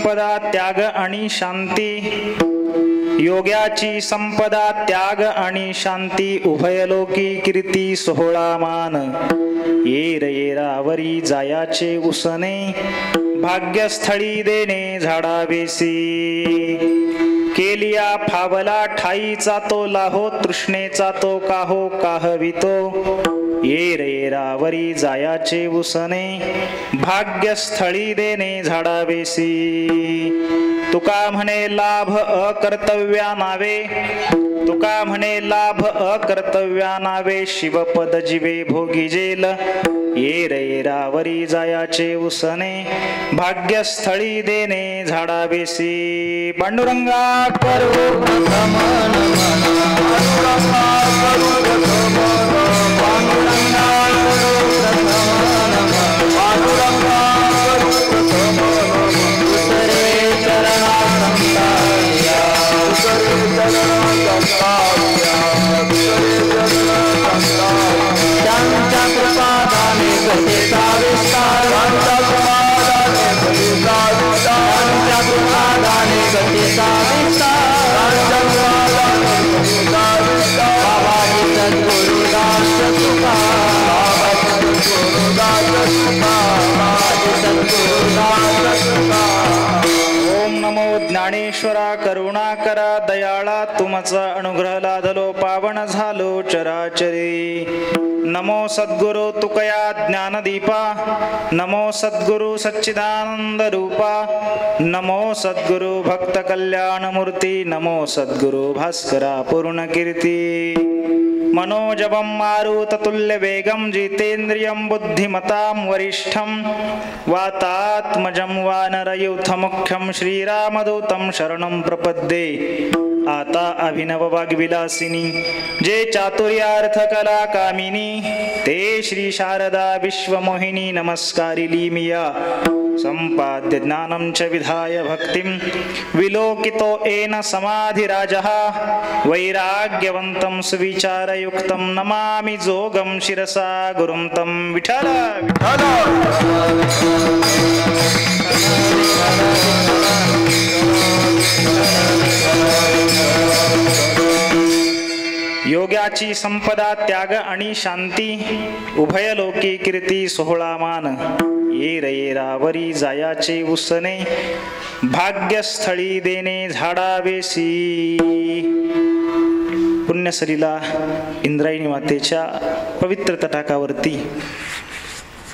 संपदा त्याग आणि शांती, योग्याची संपदा त्याग आणि शांती, उभयलोकी कीर्ती सोहळा मान, येर येरावरी जायाचे उसने, भाग्यस्थळी देणे झाडावेसी, केलिया फावला ठाईचा तो लाहो, तृष्णेचा तो काहो काहवितो, येर येरावरी जायाचे उसने, भाग्यस्थळी देणे झाडावेसी, तुका म्हणे लाभ अकर्तव्या नावे, तुका म्हणे लाभ अकर्तव्या नावे, शिवपद जिवे भोगी जेल, येर येरावरी जायाचे उसने, भाग्यस्थळी देणे झाडावेसी, पांडुरंगा करू प्रथम नमन, पांडुरंगा करू प्रथम नमन, पांडुरंगा करू प्रथम नमन, पांडुरंगा करू प्रथम नमन, दुसरे चरणा संताया, दुसरे चरणा संताया, दुसरे चरणा संताया, त्यांच्या कृपादाने कथेचा विस्तार, त्यांच्या कृपादाने कथेचा विस्तार, त्यांच्या कृपादाने कथेचा विस्तार, त्यांच्या कृपादाने कथेचा विस्तार, बाबाजी सद्गुरुदास तुका, बाबाजी सद्गुरुदास तुका, बाबाजी सद्गुरुदास तुका. ओम नमो ज्ञानेश्वरा करुणाकरा दयाळा, तुमचा अनुग्रह लाधलो पावन झालो चराचरी. नमो सद्गुरु तुकया ज्ञानदीपा, नमो सद्गुरु सच्चिदानंद रूपा, नमो सद्गुरु भक्त कल्याण मूर्ती, नमो सद्गुरु भास्करा पूर्ण कीर्ती. मनोजवं मारुततुल्य वेगं जितेन्द्रियं बुद्धिमतां वरिष्ठं, वातात्मजं वानरयूथमुख्यं श्रीरामदूतं शरणं प्रपद्ये. आता अभिनव वाग्विलासिनी, जे चातुर्यार्थ कला कामिनी, ते श्री शारदा विश्वमोहिनी नमस्कारिली मिया. संपाद्य ज्ञानं च विधाय भक्तिं, विलोकितो येन समाधिराजः, वैराग्यवन्तं सुविचारयुक्तं नमामि जोगं शिरसा गुरुं तं. विठ्ठल योग्याची संपदा त्याग आणि शांती, उभयलोकी कीर्ती सोहळा मान, येर येरावरी जायाचे उसने, भाग्यस्थळी देणे झाडावेसी. पुण्यसरीला इंद्रायणी मातेच्या पवित्र तटाकावरती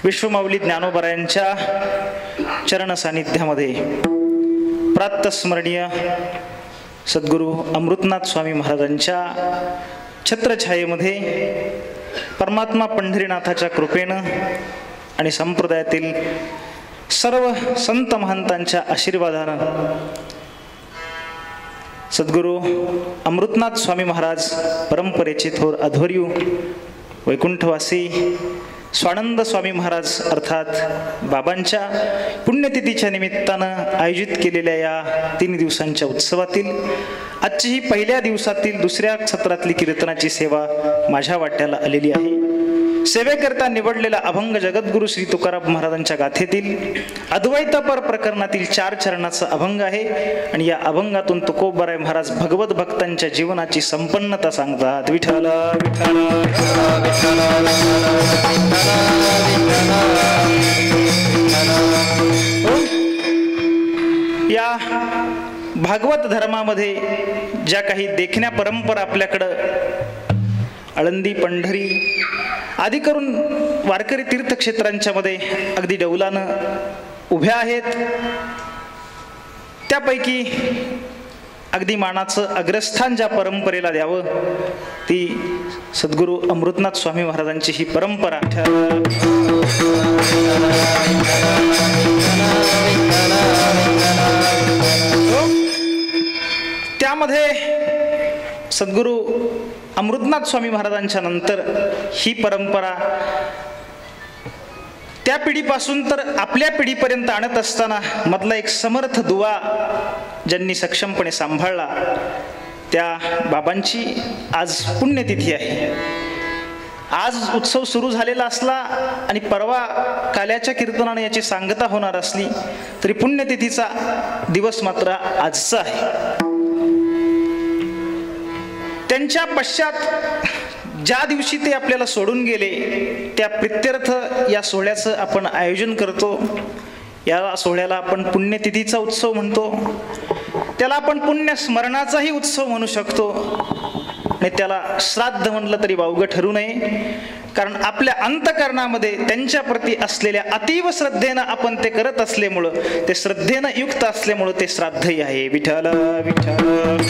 विश्वमाऊली ज्ञानोबरायांच्या चरण सानिध्यामध्ये प्रातस्मरणीय सद्गुरु अमृतनाथ स्वामी महाराजांच्या छत्रछायेमध्ये परमात्मा पंढरीनाथाच्या कृपेनं आणि संप्रदायातील सर्व संत महंतांच्या आशीर्वादानं सद्गुरु अमृतनाथ स्वामी महाराज परंपरेचे थोर अध्वर्यू वैकुंठवासी स्वानंद स्वामी महाराज अर्थात बाबांच्या पुण्यतिथीच्या निमित्तानं आयोजित केलेल्या या 3 दिवसांच्या उत्सवातील आजची ही पहिल्या दिवसातील दुसऱ्या सत्रातली कीर्तनाची सेवा माझ्या वाट्याला आलेली आहे. सेवेकरता निवडलेला अभंग जगद्गुरु श्री तुकाराम महाराजांच्या गाथेतील अद्वैतपर प्रकरणातील 4 चरणाचा अभंग आहे आणि या अभंगातून तुकोबाराय महाराज भगवत भक्तांच्या जीवनाची संपन्नता सांगतात. विठ्ठल विठ्ठल या भागवत धर्मामध्ये ज्या काही देखण्या परंपरा आपल्याकडं आळंदी पंढरी आदी करून वारकरी तीर्थक्षेत्रांच्या मध्ये अगदी डौलानं उभ्या आहेत, त्यापैकी अगदी मानाचं अग्रस्थान ज्या परंपरेला द्यावं ती सद्गुरु अमृतनाथ स्वामी महाराजांची ही परंपरा. त्यामध्ये सद्गुरु अमृतनाथ स्वामी महाराजांच्या नंतर ही परंपरा त्या पिढीपासून तर आपल्या पिढीपर्यंत आणत असताना मधला एक समर्थ दुवा ज्यांनी सक्षमपणे सांभाळला त्या बाबांची आज पुण्यतिथी आहे. आज उत्सव सुरू झालेला असला आणि परवा काल्याच्या कीर्तनाने याची सांगता होणार असली तरी पुण्यतिथीचा दिवस मात्र आजचा आहे. त्यांच्या पश्चात ज्या दिवशी ते आपल्याला सोडून गेले त्या प्रित्यर्थ या सोहळ्याचं आपण आयोजन करतो. या सोहळ्याला आपण पुण्यतिथीचा उत्सव म्हणतो. त्याला आपण पुण्यस्मरणाचाही उत्सव म्हणू शकतो आणि त्याला श्राद्ध म्हटलं तरी वावगं ठरू नये. कारण आपल्या अंतकरणामध्ये त्यांच्याप्रती असलेल्या अतीव श्रद्धेनं आपण ते करत असल्यामुळं, ते श्रद्धेनं युक्त असल्यामुळं ते श्राद्धही आहे. विठ्ठल विठ्ठल.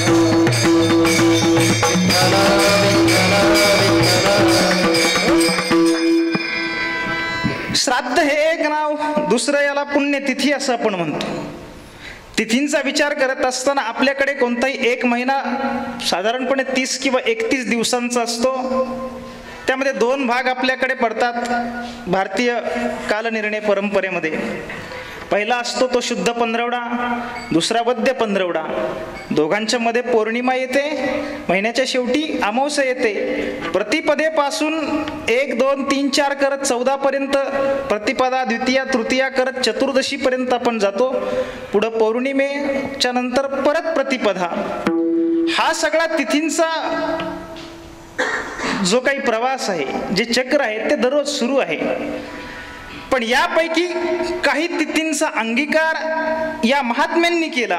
श्राद्ध हे एक नाव, दुसरं याला पुण्यतिथी असं आपण म्हणतो. तिथींचा विचार करत असताना आपल्याकडे कोणताही एक महिना साधारणपणे 30 किंवा 31 दिवसांचा असतो. त्यामध्ये 2 भाग आपल्याकडे पडतात भारतीय कालनिर्णय परंपरेमध्ये. पहिला असतो तो शुद्ध पंधरवडा, दुसरा वद्य पंधरवडा. दोघांच्या मध्ये पौर्णिमा येते, महिन्याच्या शेवटी अमावस्या येते. प्रतिपदेपासून 1, 2, 3, 4 करत 14 पर्यंत प्रतिपदा, द्वितीया, तृतीया करत चतुर्दशी पर्यंत आपण जातो. पुढं पौर्णिमेच्या नंतर परत प्रतिपदा. हा सगळा तिथींचा जो काही प्रवास आहे, जे चक्र आहे ते दररोज सुरू आहे. पण यापैकी काही तिथींचा अंगीकार या महात्म्यांनी केला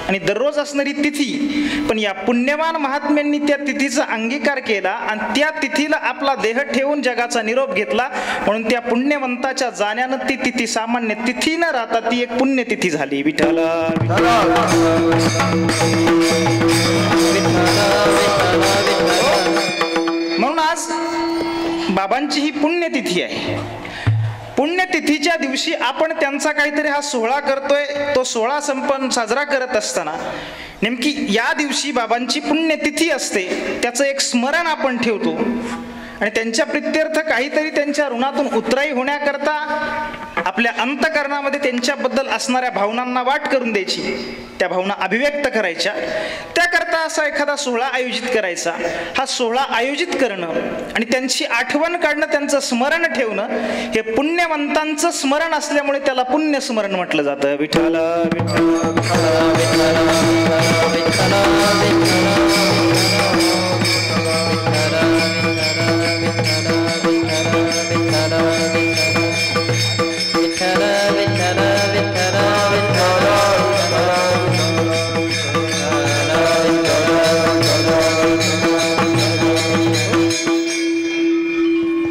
आणि दररोज असणारी तिथी, पण या पुण्यवान महात्म्यांनी त्या तिथीचा अंगीकार केला आणि त्या तिथीला आपला देह ठेवून जगाचा निरोप घेतला. म्हणून त्या पुण्यवंताच्या जाण्यानं ती तिथी सामान्य तिथी न राहता ती एक पुण्यतिथी झाली. विठ्ठल. म्हणून आज बाबांची ही पुण्यतिथी आहे. पुण्यतिथीच्या दिवशी आपण त्यांचा काहीतरी हा सोहळा करतोय. तो सोहळा साजरा करत असताना नेमकी या दिवशी बाबांची पुण्यतिथी असते, त्याचं एक स्मरण आपण ठेवतो आणि त्यांच्या प्रित्यर्थ काहीतरी त्यांच्या ऋणातून उतराई होण्याकरता आपल्या अंतकरणामध्ये त्यांच्याबद्दल असणाऱ्या भावनांना वाट करून द्यायची, त्या भावना अभिव्यक्त करायच्या. त्याकरता असा एखादा सोहळा आयोजित करायचा. हा सोहळा आयोजित करणं आणि त्यांची आठवण काढणं, त्यांचं स्मरण ठेवणं हे पुण्यवंतांचं स्मरण असल्यामुळे त्याला पुण्यस्मरण म्हटलं जातं. विठ्ठल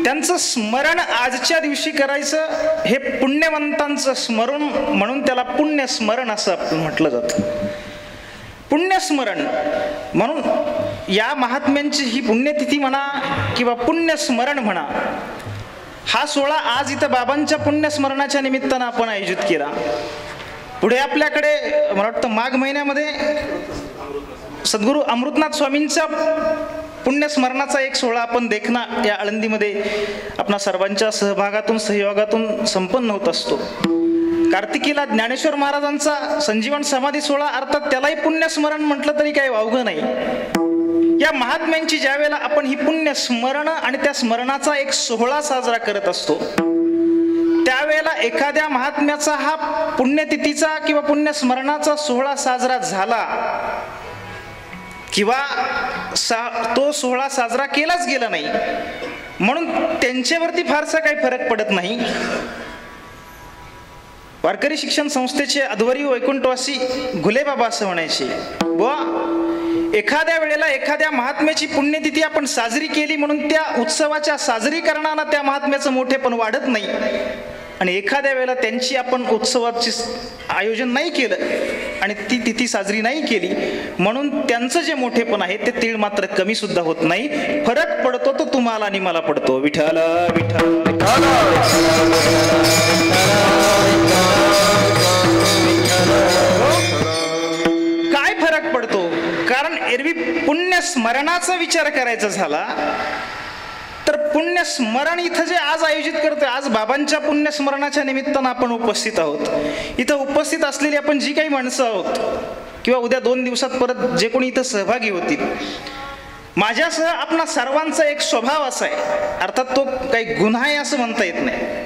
त्यांचं स्मरण आजच्या दिवशी करायचं, हे पुण्यवंतांचं स्मरण म्हणून त्याला पुण्यस्मरण असं आपण म्हटलं जातं. पुण्यस्मरण म्हणून या महात्म्यांची ही पुण्यतिथी म्हणा किंवा पुण्यस्मरण म्हणा, हा सोहळा आज इथं बाबांच्या पुण्यस्मरणाच्या निमित्तानं आपण आयोजित केला. पुढे आपल्याकडे मला वाटतं माघ महिन्यामध्ये सद्गुरू अमृतनाथ स्वामींचा पुण्यस्मरणाचा एक सोहळा आपण देखना या आळंदीमध्ये आपणा सर्वांच्या सहभागातून सहयोगातून संपन्न होत असतो. कार्तिकीला ज्ञानेश्वर महाराजांचा संजीवन समाधी सोहळा, अर्थात त्यालाही पुण्यस्मरण म्हटलं तरी काही वावगं नाही. या महात्म्यांची ज्या वेळेला आपण ही पुण्यस्मरण आणि त्या स्मरणाचा एक सोहळा साजरा करत असतो, त्यावेळेला एखाद्या महात्म्याचा हा पुण्यतिथीचा किंवा पुण्यस्मरणाचा सोहळा साजरा झाला किंवा तो सोहळा साजरा केलाच गेला नाही म्हणून त्यांच्यावरती फारसा काही फरक पडत नाही. वारकरी शिक्षण संस्थेचे अध्वर्यू वैकुंठवासी घुलेबाबा असं म्हणायचे, व एखाद्या वेळेला एखाद्या महात्म्याची पुण्यतिथी आपण साजरी केली म्हणून त्या उत्सवाच्या साजरीकरणानं त्या महात्म्याचं मोठेपण वाढत नाही, आणि एखाद्या वेळेला त्यांची आपण उत्सवाचे आयोजन नाही केलं आणि ती तिथी साजरी नाही केली म्हणून त्यांचं जे मोठेपण आहे ते तीळ मात्र कमी सुद्धा होत नाही. फरक पडतो तो तुम्हाला आणि मला पडतो. विठ्ठल विठ्ठल. काय फरक पडतो? कारण एरवी पुण्यस्मरणाचा विचार करायचा झाला तर पुण्यस्मरण इथं जे आज आयोजित करतोय, आज बाबांच्या पुण्यस्मरणाच्या निमित्तानं आपण उपस्थित आहोत. इथं उपस्थित असलेली आपण जी काही माणसं आहोत किंवा उद्या 2 दिवसात परत जे कोणी इथं सहभागी होतील, माझ्यासह आपणा सर्वांचा एक स्वभाव असा आहे, अर्थात तो काही गुन्हा आहे असं म्हणता येत नाही.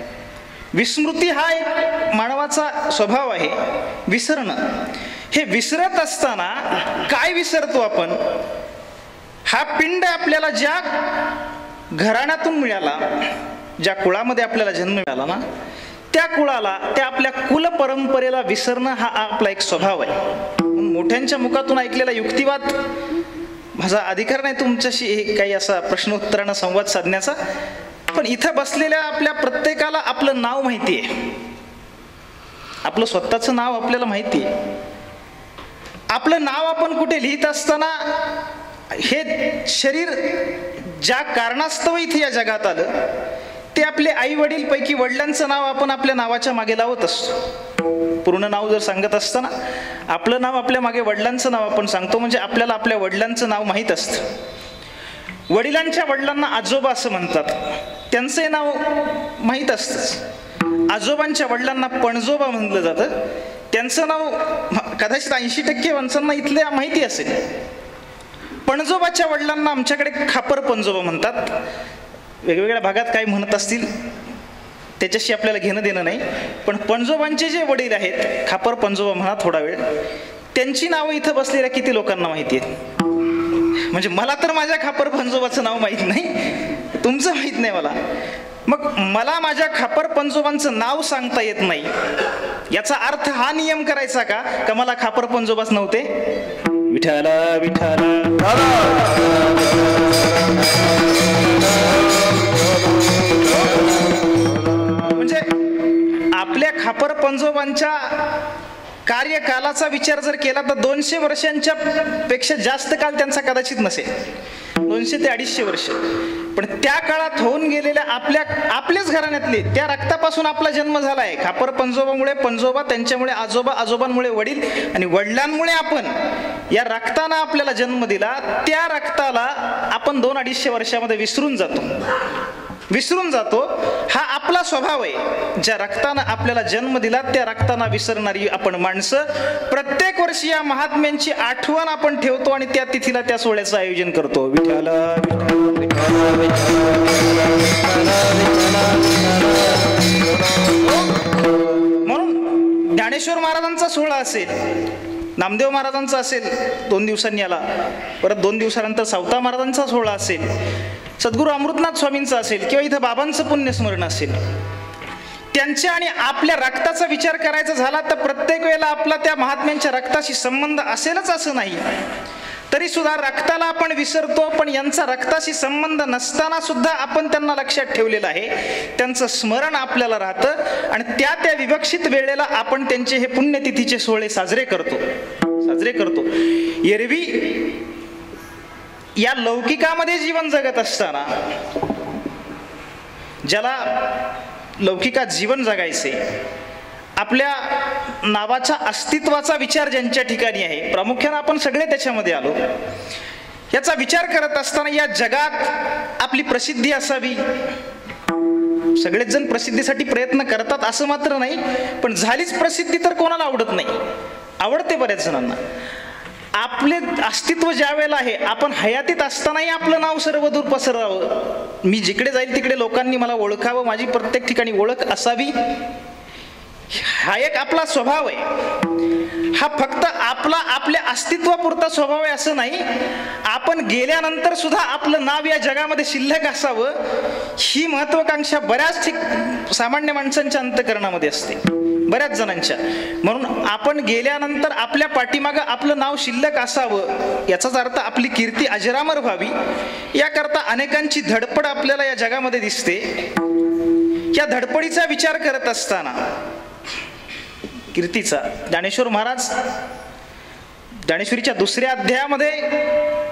विस्मृती हा एक मानवाचा स्वभाव आहे, विसरणं. हे विसरत असताना काय विसरतो आपण? हा पिंड आपल्याला ज्या घराण्यातून मिळाला, ज्या कुळामध्ये आपल्याला जन्म मिळाला ना, त्या कुळाला, त्या आपल्या कुल परंपरेला विसरणं हा आपला एक स्वभाव आहे. मोठ्यांच्या मुखातून ऐकलेला युक्तिवाद माझा अधिकार नाही तुमच्याशी काही असा प्रश्नोत्तरानं संवाद साधण्याचा, पण इथं बसलेल्या आपल्या प्रत्येकाला आपलं नाव माहिती आहे, आपलं स्वतःचं नाव आपल्याला माहिती आहे. आपलं नाव आपण कुठे लिहित असताना हे शरीर ज्या कारणास्तव इथे या जगात आलं, ते आपले आई वडील पैकी वडिलांचं नाव आपण आपल्या नावाच्या मागे लावत असतो. पूर्ण नाव जर सांगत असताना आपलं नाव आपल्या मागे वडिलांचं नाव आपण सांगतो, म्हणजे आपल्याला आपल्या वडिलांचं नाव माहीत असतं. वडिलांच्या वडिलांना आजोबा असं म्हणतात, त्यांचे नाव माहीत असतंच. आजोबांच्या वडिलांना पणजोबा म्हणलं जातं, त्यांचं नाव कदाचित 80% माणसांना इथल्या माहिती असेल. पणजोबाच्या वडिलांना आमच्याकडे खापर पणजोबा म्हणतात. वेगवेगळ्या भागात काय म्हणत असतील त्याच्याशी आपल्याला घेणं देणं नाही, पण पणजोबांचे जे वडील आहेत, खापर पणजोबा म्हणा थोडा वेळ, त्यांची नावं इथं बसलेल्या किती लोकांना माहिती आहेत? म्हणजे मला तर माझ्या खापर पणजोबाचं नाव माहीत नाही, तुमचं माहीत नाही मला. मग मला माझ्या खापर पणजोबांचं नाव सांगता येत नाही, याचा अर्थ हा नियम करायचा का मला खापर पणजोबाच नव्हते? विठाला विठाला म्हणजे आपल्या खापर पणजोबांच्या कार्यकालाचा विचार जर केला तर 200 वर्षांच्या पेक्षा जास्त काल त्यांचा कदाचित नसेल, 200 ते 250 वर्ष. पण त्या काळात होऊन गेलेल्या आपल्याच घराण्यातले त्या रक्तापासून आपला जन्म झाला आहे. खापर पणजोबामुळे पणजोबा, त्यांच्यामुळे आजोबा, आजोबांमुळे वडील आणि वडिलांमुळे आपण, या रक्तानं आपल्याला जन्म दिला. त्या रक्ताला आपण 200-250 वर्षामध्ये विसरून जातो. हा आपला स्वभाव आहे. ज्या रक्तानं आपल्याला जन्म दिला त्या रक्ताना विसरणारी आपण माणसं प्रत्येक वर्षी या महात्म्यांची आठवण आपण ठेवतो आणि त्या तिथीला त्या सोहळ्याचं आयोजन करतो. विठ्ठला म्हणून ज्ञानेश्वर महाराजांचा सोहळा असेल, नामदेव महाराजांचा असेल 2 दिवसांनी आला, परत 2 दिवसानंतर सावता महाराजांचा सोहळा असेल, सद्गुरू अमृतनाथ स्वामींचा असेल, किंवा इथं बाबांचं पुण्यस्मरण असेल, त्यांच्या आणि आपल्या रक्ताचा विचार करायचा झाला तर प्रत्येक वेळेला आपला त्या महात्म्यांच्या रक्ताशी संबंध असेलच असं नाही. तरी सुद्धा रक्ताला आपण विसरतो, पण यांचा रक्ताशी संबंध नसताना सुद्धा आपण त्यांना लक्षात ठेवलेलं आहे. त्यांचं स्मरण आपल्याला राहतं आणि त्या विवक्षित वेळेला आपण त्यांचे हे पुण्यतिथीचे सोहळे साजरे करतो. एरवी या लौकिकामध्ये जीवन जगत असताना ज्याला लौकिकात जीवन जगायचे, आपल्या नावाच्या अस्तित्वाचा विचार ज्यांच्या ठिकाणी आहे, प्रामुख्याने आपण सगळे त्याच्यामध्ये आलो, याचा विचार करत असताना या जगात आपली प्रसिद्धी असावी. सगळेच जण प्रसिद्धीसाठी प्रयत्न करतात असं मात्र नाही, पण झालीच प्रसिद्धी तर कोणाला आवडत नाही, आवडते बऱ्याच जणांना. आपले अस्तित्व ज्या वेळेला आहे, आपण हयातीत असतानाही आपलं नाव सर्वदूर पसरावं, मी जिकडे जाईल तिकडे लोकांनी मला ओळखावं, माझी प्रत्येक ठिकाणी ओळख असावी, हा एक आपला स्वभाव आहे. हा फक्त आपल्या अस्तित्वापुरता स्वभाव आहे असं नाही, आपण गेल्यानंतर सुद्धा आपलं नाव या जगामध्ये शिल्लक असावं, ही महत्वाकांक्षा बऱ्याच सामान्य माणसांच्या अंतःकरणामध्ये असते, बऱ्याच जणांच्या. म्हणून आपण गेल्यानंतर आपल्या पाठीमागं आपलं नाव शिल्लक असावं, याचाच अर्थ आपली कीर्ती अजरामर व्हावी, याकरता अनेकांची धडपड आपल्याला या जगामध्ये दिसते. या धडपडीचा विचार करत असताना कीर्तीचा ज्ञानेश्वर महाराज ज्ञानेश्वरीच्या 2ऱ्या अध्यायामध्ये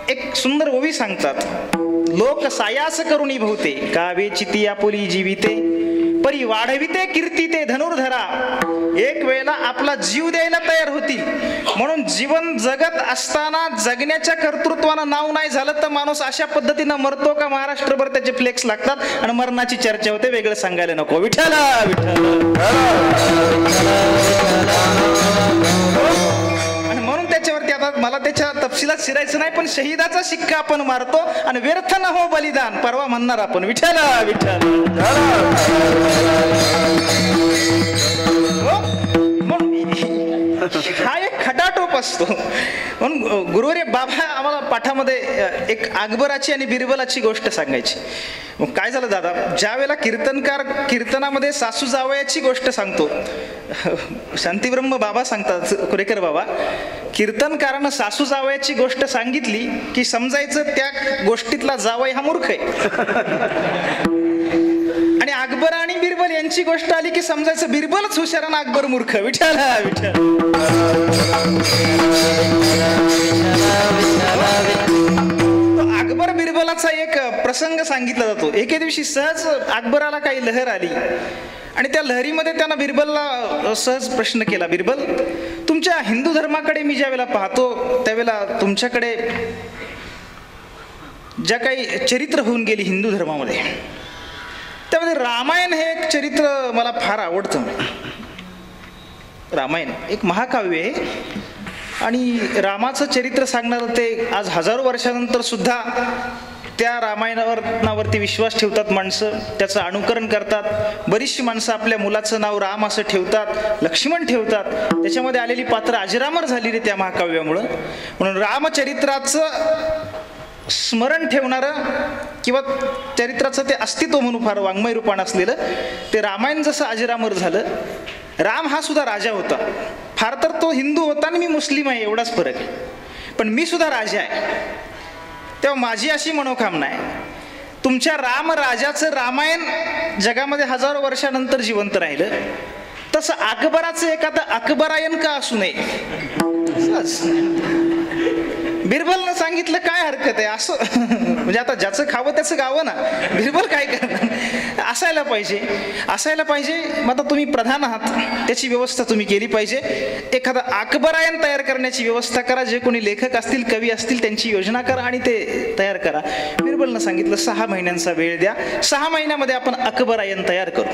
एक सुंदर ओवी सांगतात. लोक सायास करुणी भोवते, कावे चिती आपुली जीविते, परी वाढविते कीर्ती ते धनुर्धरा. एक वेळेला आपला जीव द्यायला तयार होतील, म्हणून जीवन जगत असताना जगण्याच्या कर्तृत्वानं नाव नाही झालं तर माणूस अशा पद्धतीनं मरतो का महाराष्ट्रभर त्याचे फ्लेक्स लागतात आणि मरणाची चर्चा होते, वेगळं सांगायला नको. विठ्ठला आणि म्हणून त्याच्यावरती आता मला त्याच्या तपशिलात शिरायचं नाही, पण शहीदाचा शिक्का आपण मारतो आणि व्यर्थ न हो बलिदान परवा म्हणणार आपण विठ्ठल विठ्ठल. हा एक खटाटोप असतो. म्हणून गुरुवर्य बाबा आम्हाला पाठामध्ये एक अकबराची आणि बिरबलाची गोष्ट सांगायची. मग काय झालं दादा, ज्या वेळेला कीर्तनकार कीर्तनामध्ये सासू जावयाची गोष्ट सांगतो, शांतीब्रह्म बाबा सांगतात, कुरेकर बाबा, कीर्तनकारानं सासू जावयाची गोष्ट सांगितली की समजायचं त्या गोष्टीतला जावई हा मूर्ख आहे. आणि अकबर आणि बिरबल यांची गोष्ट आली की समजायचं बिरबलच हुशार आणि अकबर मूर्ख. विठ्ठल विठ्ठल. अकबर बिरबलाचा एक प्रसंग सांगितला जातो. एके दिवशी सहज अकबराला काही लहर आली आणि त्या लहरीमध्ये त्यानं बिरबलला सहज प्रश्न केला, बिरबल, तुमच्या हिंदू धर्माकडे मी ज्या वेळेला पाहतो त्यावेळेला तुमच्याकडे ज्या काही चरित्र होऊन गेली हिंदू धर्मामध्ये, त्यामध्ये रामायण हे एक चरित्र मला फार आवडतं. रामायण एक महाकाव्य आहे आणि रामाचं चरित्र सांगणारं ते आज हजारो वर्षानंतर सुद्धा त्या रामायणावरती विश्वास ठेवतात माणसं, त्याचं अनुकरण करतात. बरीचशी माणसं आपल्या मुलाचं नाव राम असं ठेवतात, लक्ष्मण ठेवतात. त्याच्यामध्ये आलेली पात्र अजरामर झालेली त्या महाकाव्यामुळं. म्हणून रामचरित्राचं स्मरण ठेवणारं किंवा चरित्राचं ते अस्तित्व म्हणून फार वाङ्मय रूपानं असलेलं ते रामायण जसं अजरामर झालं, राम हा सुद्धा राजा होता. फार तर तो हिंदू होता आणि मी मुस्लिम आहे एवढाच फरक आहे, पण मी सुद्धा राजा आहे. तेव्हा माझी अशी मनोकामना आहे, तुमच्या राम राजाचं रामायण जगामध्ये हजारो वर्षानंतर जिवंत राहिलं, तसं अकबराचं एखादं अकबरायन का असू नये. बिरबलनं सांगितलं काय हरकत आहे असं, म्हणजे आता ज्याचं खावं त्याचं गावं ना, बिरबल काय करणार, असायला पाहिजे असायला पाहिजे. मग आता तुम्ही प्रधान आहात, त्याची व्यवस्था तुम्ही केली पाहिजे. एखादा अकबरायन तयार करण्याची व्यवस्था करा, जे कोणी लेखक असतील कवी असतील त्यांची योजना करा आणि ते तयार करा. बिरबलनं सांगितलं 6 महिन्यांचा वेळ द्या, 6 महिन्यामध्ये आपण अकबरायन तयार करू.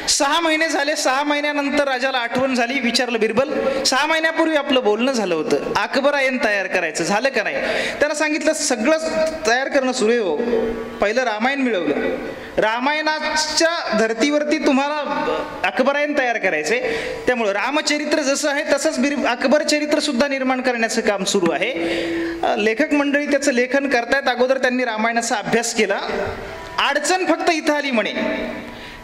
6 महिने झाले. 6 महिन्यानंतर राजाला आठवण झाली, विचारलं बिरबल, 6 महिन्यापूर्वी आपलं बोलणं झालं होतं, अकबरायन तयार करायचं झालं का नाही. त्यानं सांगितलं सगळं तयार करणं सुरू आहे हो, पहिलं रामायण मिळवलं, रामायणाच्या धर्तीवरती तुम्हाला अकबरायन तयार करायचे, त्यामुळं रामचरित्र जसं आहे तसंच अकबर चरित्र सुद्धा निर्माण करण्याचं काम सुरू आहे. लेखक मंडळी त्याचं लेखन करतायत. अगोदर त्यांनी रामायणाचा अभ्यास केला. अडचण फक्त इथं आली म्हणे,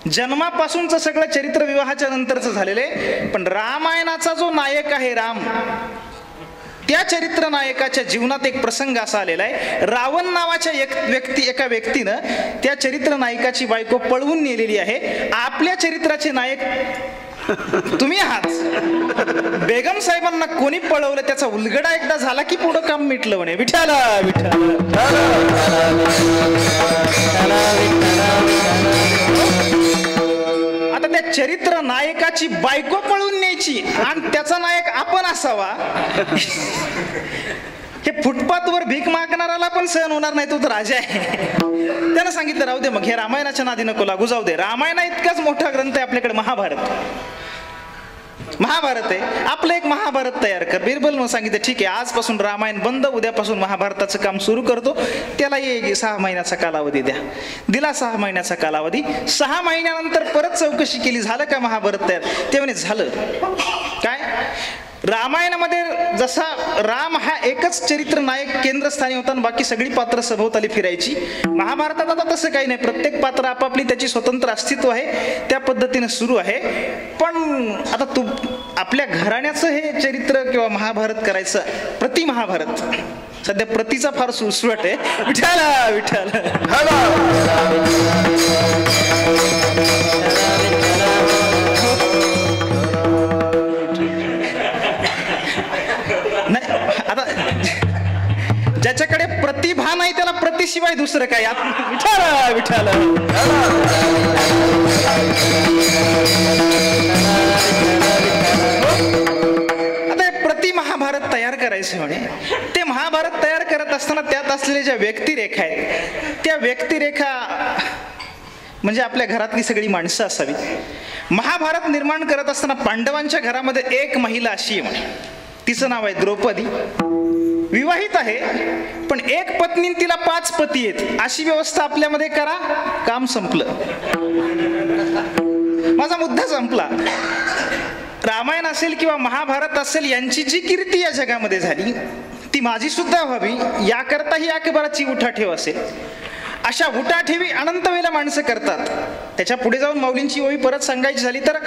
जन्मापासूनचं सगळं चरित्र विवाहाच्या नंतरचं झालेलं आहे, पण रामायणाचा जो नायक आहे राम, त्या चरित्र नायकाच्या जीवनात एक प्रसंग असा आलेला आहे. रावण नावाच्या एका व्यक्तीनं त्या चरित्र नायकाची बायको पळवून नेलेली आहे. आपल्या चरित्राचे नायक तुम्ही आहात. बेगम साहेबांना कोणी पळवलं त्याचा उलगडा एकदा झाला की पुढं काम मिटलं म्हणे. विठ्ठल विठ्ठल. आता त्या चरित्र नायकाची बायको पळवून न्यायची आणि त्याचा नायक आपण असावा, हे फुटपाथवर भीक मागणाराला पण सहन होणार नाही, तो तर राजा आहे. त्यानं सांगितलं राहू दे, मग हे रामायणाच्या नादी नको लागू, जाऊ दे. रामायणा इतकाच मोठा ग्रंथ आहे आपल्याकडे, महाभारत आहे, आपलं एक महाभारत तयार कर. बिरबलनं सांगितलं ठीक आहे, आजपासून रामायण बंद, उद्यापासून महाभारताचं काम सुरू करतो. त्याला 6 महिन्याचा कालावधी द्या. दिला 6 महिन्याचा कालावधी. 6 महिन्यानंतर परत चौकशी केली, झालं का महाभारत तयार. ते म्हणे झालं. काय रामायणामध्ये जसा राम हा एकच चरित्र नायक केंद्रस्थानी होता आणि बाकी सगळी पात्र सभोवताली फिरायची, महाभारतात आता तसं काही नाही. प्रत्येक पात्र आपापली त्याची स्वतंत्र अस्तित्व आहे, त्या पद्धतीनं सुरू आहे. पण आता तू आपल्या घराण्याचं हे चरित्र किंवा महाभारत करायचं, प्रति महाभारत, सध्या प्रतीचा फार सुळसुळट आहे. विठ्ठल विठ्ठल. आता ज्याच्याकडे प्रतिभा नाही त्याला प्रतिशिवाय दुसरं काय. विठ्ठल विठ्ठल. आता प्रति महाभारत तयार करायचं म्हणे. ते महाभारत तयार करत असताना त्यात असलेल्या ज्या व्यक्तिरेखा आहेत, त्या व्यक्तिरेखा म्हणजे आपल्या घरातली सगळी माणसं असावी. महाभारत निर्माण करत असताना पांडवांच्या घरामध्ये एक महिला अशी आहे म्हणे, तिचं नाव आहे द्रौपदी, विवाहित आहे, पण एक पत्नी तिला 5 पती आहेत, अशी व्यवस्था आपल्यामध्ये करा, काम संपलं. माझा मुद्दा संपला. रामायण असेल किंवा महाभारत असेल, यांची जी कीर्ती या जगामध्ये झाली ती माझी सुद्धा व्हावी याकरता ही अकबराची उठाठेव असेल. अशा उठाठेवी अनंत वेळेला माणसं करतात. त्याच्या पुढे जाऊन माऊलींची ओवी परत सांगायची झाली तर,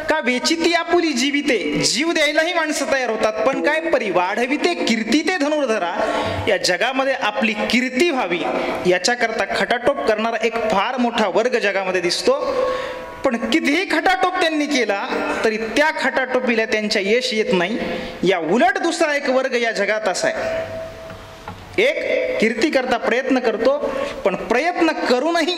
का वेचिती आपुली जीविते, जीव द्यायलाही माणसं तयार होतात, पण काय परी वाढविते कीर्ती ते धनुर्धरा, या जगामध्ये आपली कीर्ती व्हावी याच्याकरता खटाटोप करणारा एक फार मोठा वर्ग जगामध्ये दिसतो. पण कितीही खटाटोप त्यांनी केला तरी त्या खटाटोपीला त्यांच्या यश येत नाही. या उलट दुसरा एक वर्ग या जगात असा आहे, एक कीर्ती करता प्रयत्न करतो, पण प्रयत्न करूनही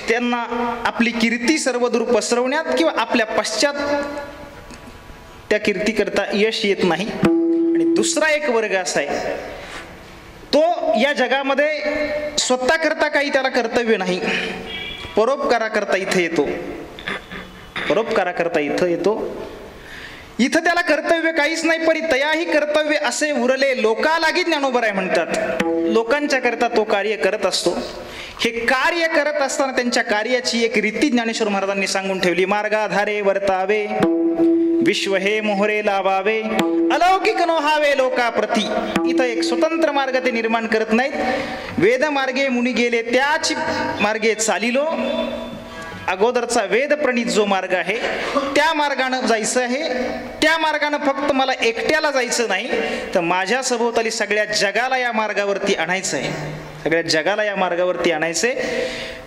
त्यांना आपली कीर्ती सर्वदूर पसरवण्यात किंवा आपल्या पश्चात त्या कीर्ती करता यश येत नाही. आणि दुसरा एक वर्ग असा आहे, तो या जगामध्ये स्वतः करता काही त्याला कर्तव्य नाही, परोपकारा करता इथे येतो, परोपकारा करता इथं येतो. इथं त्याला कर्तव्य काहीच नाही, परी तयाही कर्तव्य असे उरले लोका लागी ज्ञानोबराय म्हणतात. लोकांच्या करता तो कार्य करत असतो. हे कार्य करत असताना त्यांच्या कार्याची एक रीती ज्ञानेश्वर महाराजांनी सांगून ठेवली. मार्गाधारे वर्तावे, विश्व हे मोहरे लावावे, अलौकिक नोहावे लोकाप्रती. इथं एक स्वतंत्र मार्ग ते निर्माण करत नाहीत. वेद मार्गे मुनी गेले त्याच मार्गे चालिलो, अगोदरचा वेद प्रणित जो मार्ग आहे त्या मार्गानं जायचं आहे. त्या मार्गानं फक्त मला एकट्याला जायचं नाही, तर माझ्या सभोवताली सगळ्या जगाला या मार्गावरती आणायचं आहे, सगळ्या जगाला या मार्गावरती आणायचंय.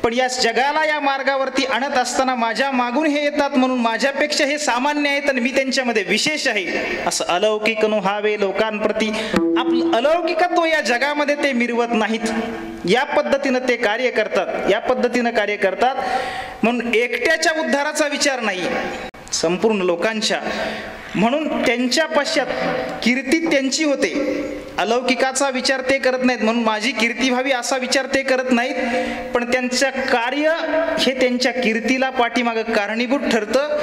पण या जगाला या मार्गावरती आणत असताना माझ्या मागून हे येतात म्हणून माझ्यापेक्षा हे सामान्य आहेत आणि मी त्यांच्यामध्ये विशेष आहे असं अलौकिक नोहावे लोकांप्रती. आपलं अलौकिकत्व या जगामध्ये ते मिरवत नाहीत. या पद्धतीनं ते कार्य करतात, या पद्धतीनं कार्य करतात. म्हणून एकट्याच्या उद्धाराचा विचार नाही, संपूर्ण लोकांच्या. म्हणून त्यांच्या पश्चात कीर्ती त्यांची होते, अलौकिकाचा विचार ते करत नाहीत. म्हणून माझी कीर्ती व्हावी असा विचार ते करत नाहीत, पण त्यांचं कार्य हे त्यांच्या कीर्तीला पाठीमागं कारणीभूत ठरतं.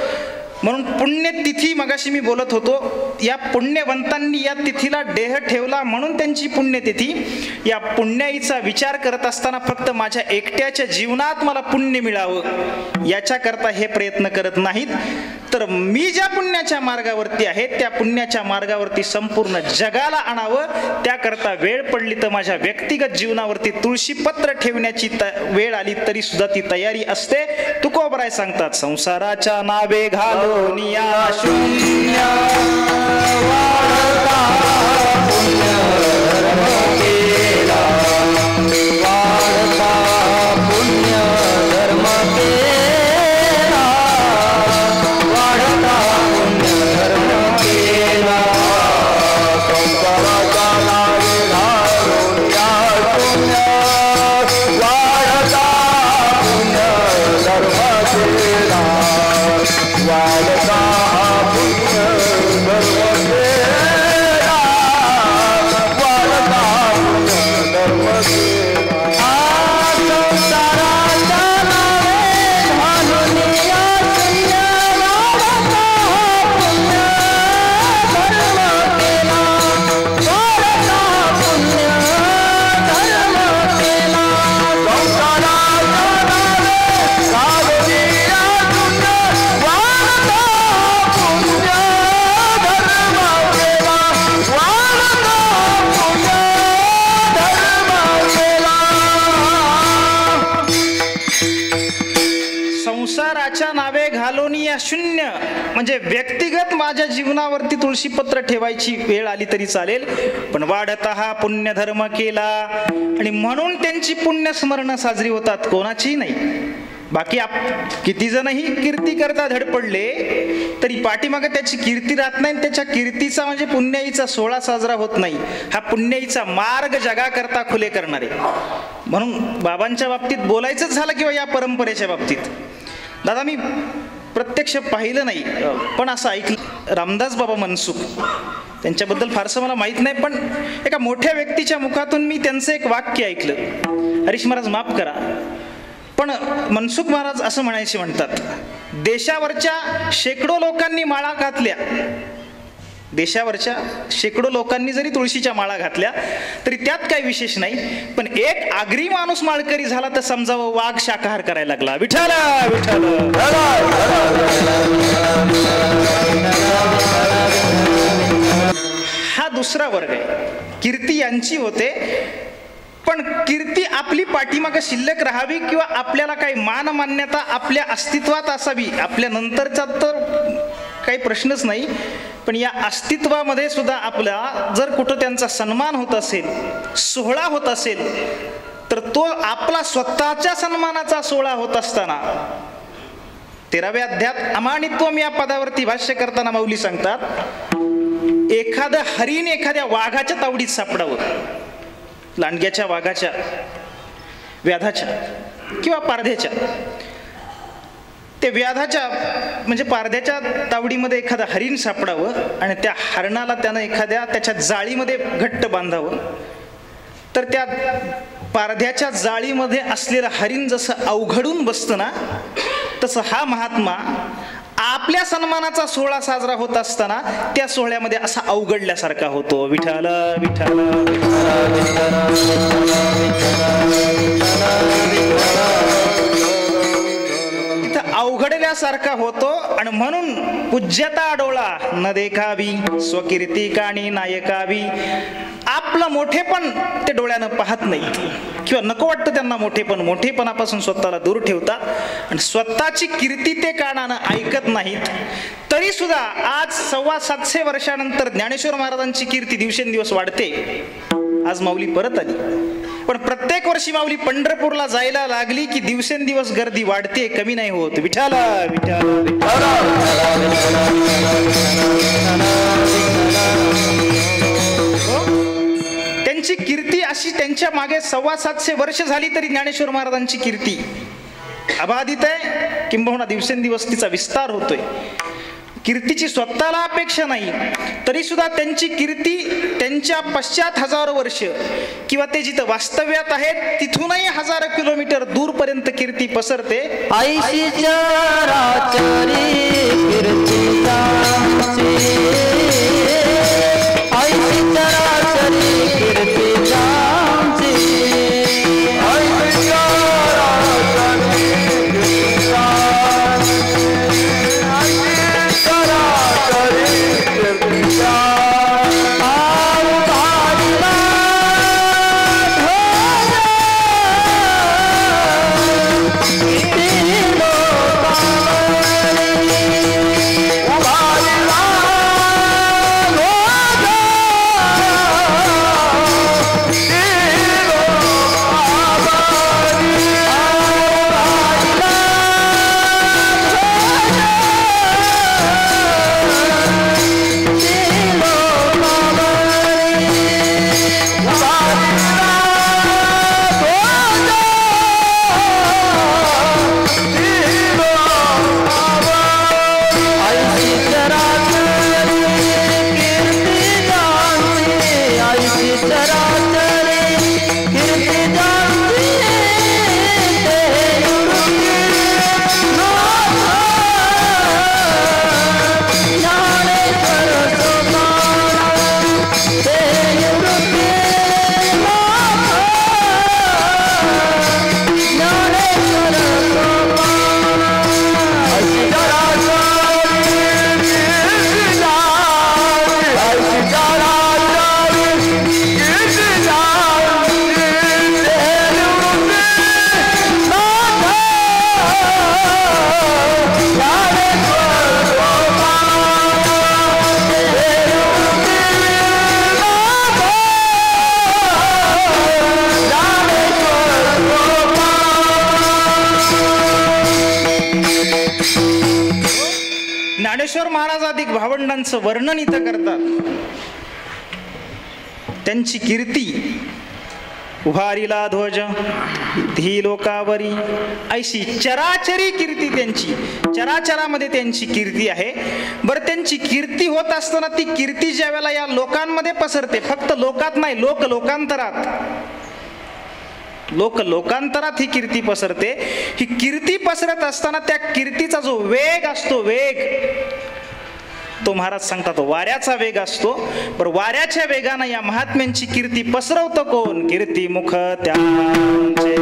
म्हणून पुण्यतिथी मगाशी मी बोलत होतो, या पुण्यवंतांनी या तिथीला देह ठेवला म्हणून त्यांची पुण्यतिथी. या पुण्याईचा विचार करत असताना फक्त माझ्या एकट्याच्या जीवनात मला पुण्य मिळावं याच्याकरता हे प्रयत्न करत नाहीत, तर मी ज्या पुण्याच्या मार्गावरती आहे त्या पुण्याच्या मार्गावरती संपूर्ण जगाला आणावं. त्याकरता वेळ पडली तर माझ्या व्यक्तिगत जीवनावरती तुळशीपत्र ठेवण्याची वेळ आली तरी सुद्धा ती तयारी असते. तुकोबराय सांगतात, संसाराच्या नावे घालोनिया शून्य वाढता पुण्य धर्म केला, वाढता पुण्य धर्म केला, वाढता पुण्य धर्म केला. संसाराच्या नावे घालोनिया शून्य वाढता पुण्य धर्म केला, वाढता पुण्य धर्म केला, वाढता पुण्य धर्म केला. संसाराच्या नावे घालोनिया शून्य वाढता पुण्य धर्म केला, वाढता पुण्य धर्म केला. संसाराच्या नावे घालोनिया शून्य वाढता पुण्य धर्म केला, वाढता पुण्य धर्म केला. संसाराच्या नावे घालोनी या शून्य म्हणजे व्यक्तिगत माझ्या जीवनावरती तुळशीपत्र ठेवायची वेळ आली तरी चालेल, पण वाढता हा पुण्य धर्म केला. आणि म्हणून त्यांची पुण्य स्मरण साजरी होतात, कोणाची नाही. बाकी किती जणही कीर्ती करता धडपडले तरी पाठीमागे त्याची कीर्ती राहत नाही. त्याच्या कीर्तीचा म्हणजे पुण्याईचा सोहळा साजरा होत नाही. हा पुण्याईचा मार्ग जगाकरता खुले करणारे. म्हणून बाबांच्या बाबतीत बोलायचंच झालं किंवा या परंपरेच्या बाबतीत, दादा मी प्रत्यक्ष पाहिलं नाही पण असं ऐकलं, रामदास बाबा मनसुख त्यांच्याबद्दल फारसं मला माहीत नाही, पण एका मोठ्या व्यक्तीच्या मुखातून मी त्यांचं एक वाक्य ऐकलं. हरीश महाराज माफ करा, पण मनसुख महाराज असं म्हणायचे म्हणतात, देशावरच्या शेकडो लोकांनी माळा घातल्या देशावरच्या शेकडो लोकांनी जरी तुळशीच्या माळा घातल्या तरी त्यात काही विशेष नाही, पण एक आगरी माणूस माळकरी झाला तर समजावं वाघ शाकाहार करायला लागला. विठ्ठल विठ्ठल. हा दुसरा वर्ग आहे. कीर्ती यांची होते, पण कीर्ती आपली पाठीमागं शिल्लक राहावी किंवा आपल्याला काही मान मान्यता आपल्या अस्तित्वात असावी, आपल्या नंतरचा तर काही प्रश्नच नाही, पण या अस्तित्वामध्ये सुद्धा आपला जर कुठं त्यांचा सन्मान होत असेल, सोहळा होत असेल, तर तो आपला स्वतःच्या सन्मानाचा सोहळा होत असताना 13व्या अध्यायात अमानित्वम या पदावरती भाष्य करताना माऊली सांगतात, एखादं हरिण एखाद्या वाघाच्या तावडीत सापडावं, लांडग्याच्या, वाघाच्या, व्याधाच्या किंवा पारध्याच्या. ते व्याधाच्या म्हणजे पारध्याच्या तावडीमध्ये एखादं हरिण सापडावं आणि त्या हरणाला त्यानं एखाद्या त्याच्या जाळीमध्ये घट्ट बांधावं, तर त्या पारध्याच्या जाळीमध्ये असलेलं हरिण जसं अवघडून बसतं ना, तसं हा महात्मा आपल्या सन्मानाचा सोहळा साजरा होत असताना त्या सोहळ्यामध्ये असा अवघडल्यासारखा होतो. विठ्ठल विठ्ठल. इथं अवघडल्यासारखा होतो आणि म्हणून पूज्यता डोळा न देखावी स्वकीर्ती काणी नायकावी. आपलं मोठेपण ते डोळ्यानं पाहत नाहीत किंवा नको वाटतं त्यांना मोठेपण, मोठेपणापासून स्वतःला दूर ठेवतात आणि स्वतःची कीर्ती ते कानानं ऐकत नाहीत. तरी सुद्धा आज 750 वर्षानंतर ज्ञानेश्वर महाराजांची कीर्ती दिवसेंदिवस वाढते. आज माऊली परत आली, पण प्रत्येक वर्षी माऊली पंढरपूरला जायला लागली की दिवसेंदिवस गर्दी वाढते, कमी नाही होत. विठ्ठल विठ्ठल. त्यांची कीर्ती अशी त्यांच्या मागे 750 वर्ष झाली तरी ज्ञानेश्वर महाराजांची कीर्ती अबाधित आहे, किंबहुना दिवसेंदिवस तिचा विस्तार होतोय. कीर्तीची स्वतःला अपेक्षा नाही तरी सुद्धा त्यांची कीर्ती त्यांच्या पश्चात हजारो वर्ष किंवा ते जिथं वास्तव्यात आहेत तिथूनही 1000 किलोमीटर दूरपर्यंत कीर्ती पसरते. ज्ञानेश्वर महाराज अधिक भावंडांचं वर्णन इथं करतात. त्यांची कीर्ती उभारिला ध्वज धी लोकावरी ऐशी चराचरी कीर्ती त्यांची, चराचरामध्ये त्यांची कीर्ती आहे. बरं, त्यांची कीर्ती होत असताना ती कीर्ती ज्या वेळेला या लोकांमध्ये पसरते, फक्त लोकात नाही, लोकांतरात ही कीर्ती पसरते. ही कीर्ती पसरत असताना त्या कीर्तीचा जो वेग असतो, वेग तो महाराज सांगतात वाऱ्याचा वेग असतो. बरं वाऱ्याच्या वेगानं या महात्म्यांची कीर्ती पसरवतो कोण? कीर्तिमुख त्यांचे.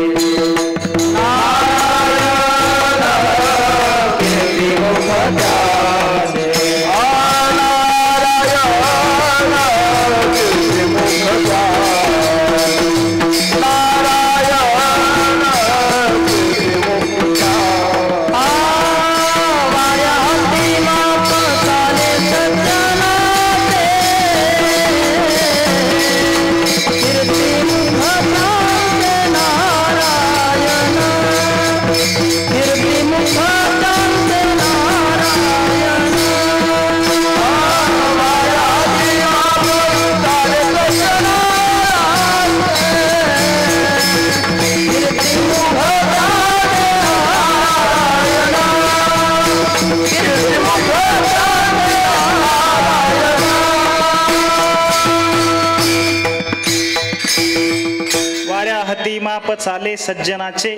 माप चाले सज्जनाचे,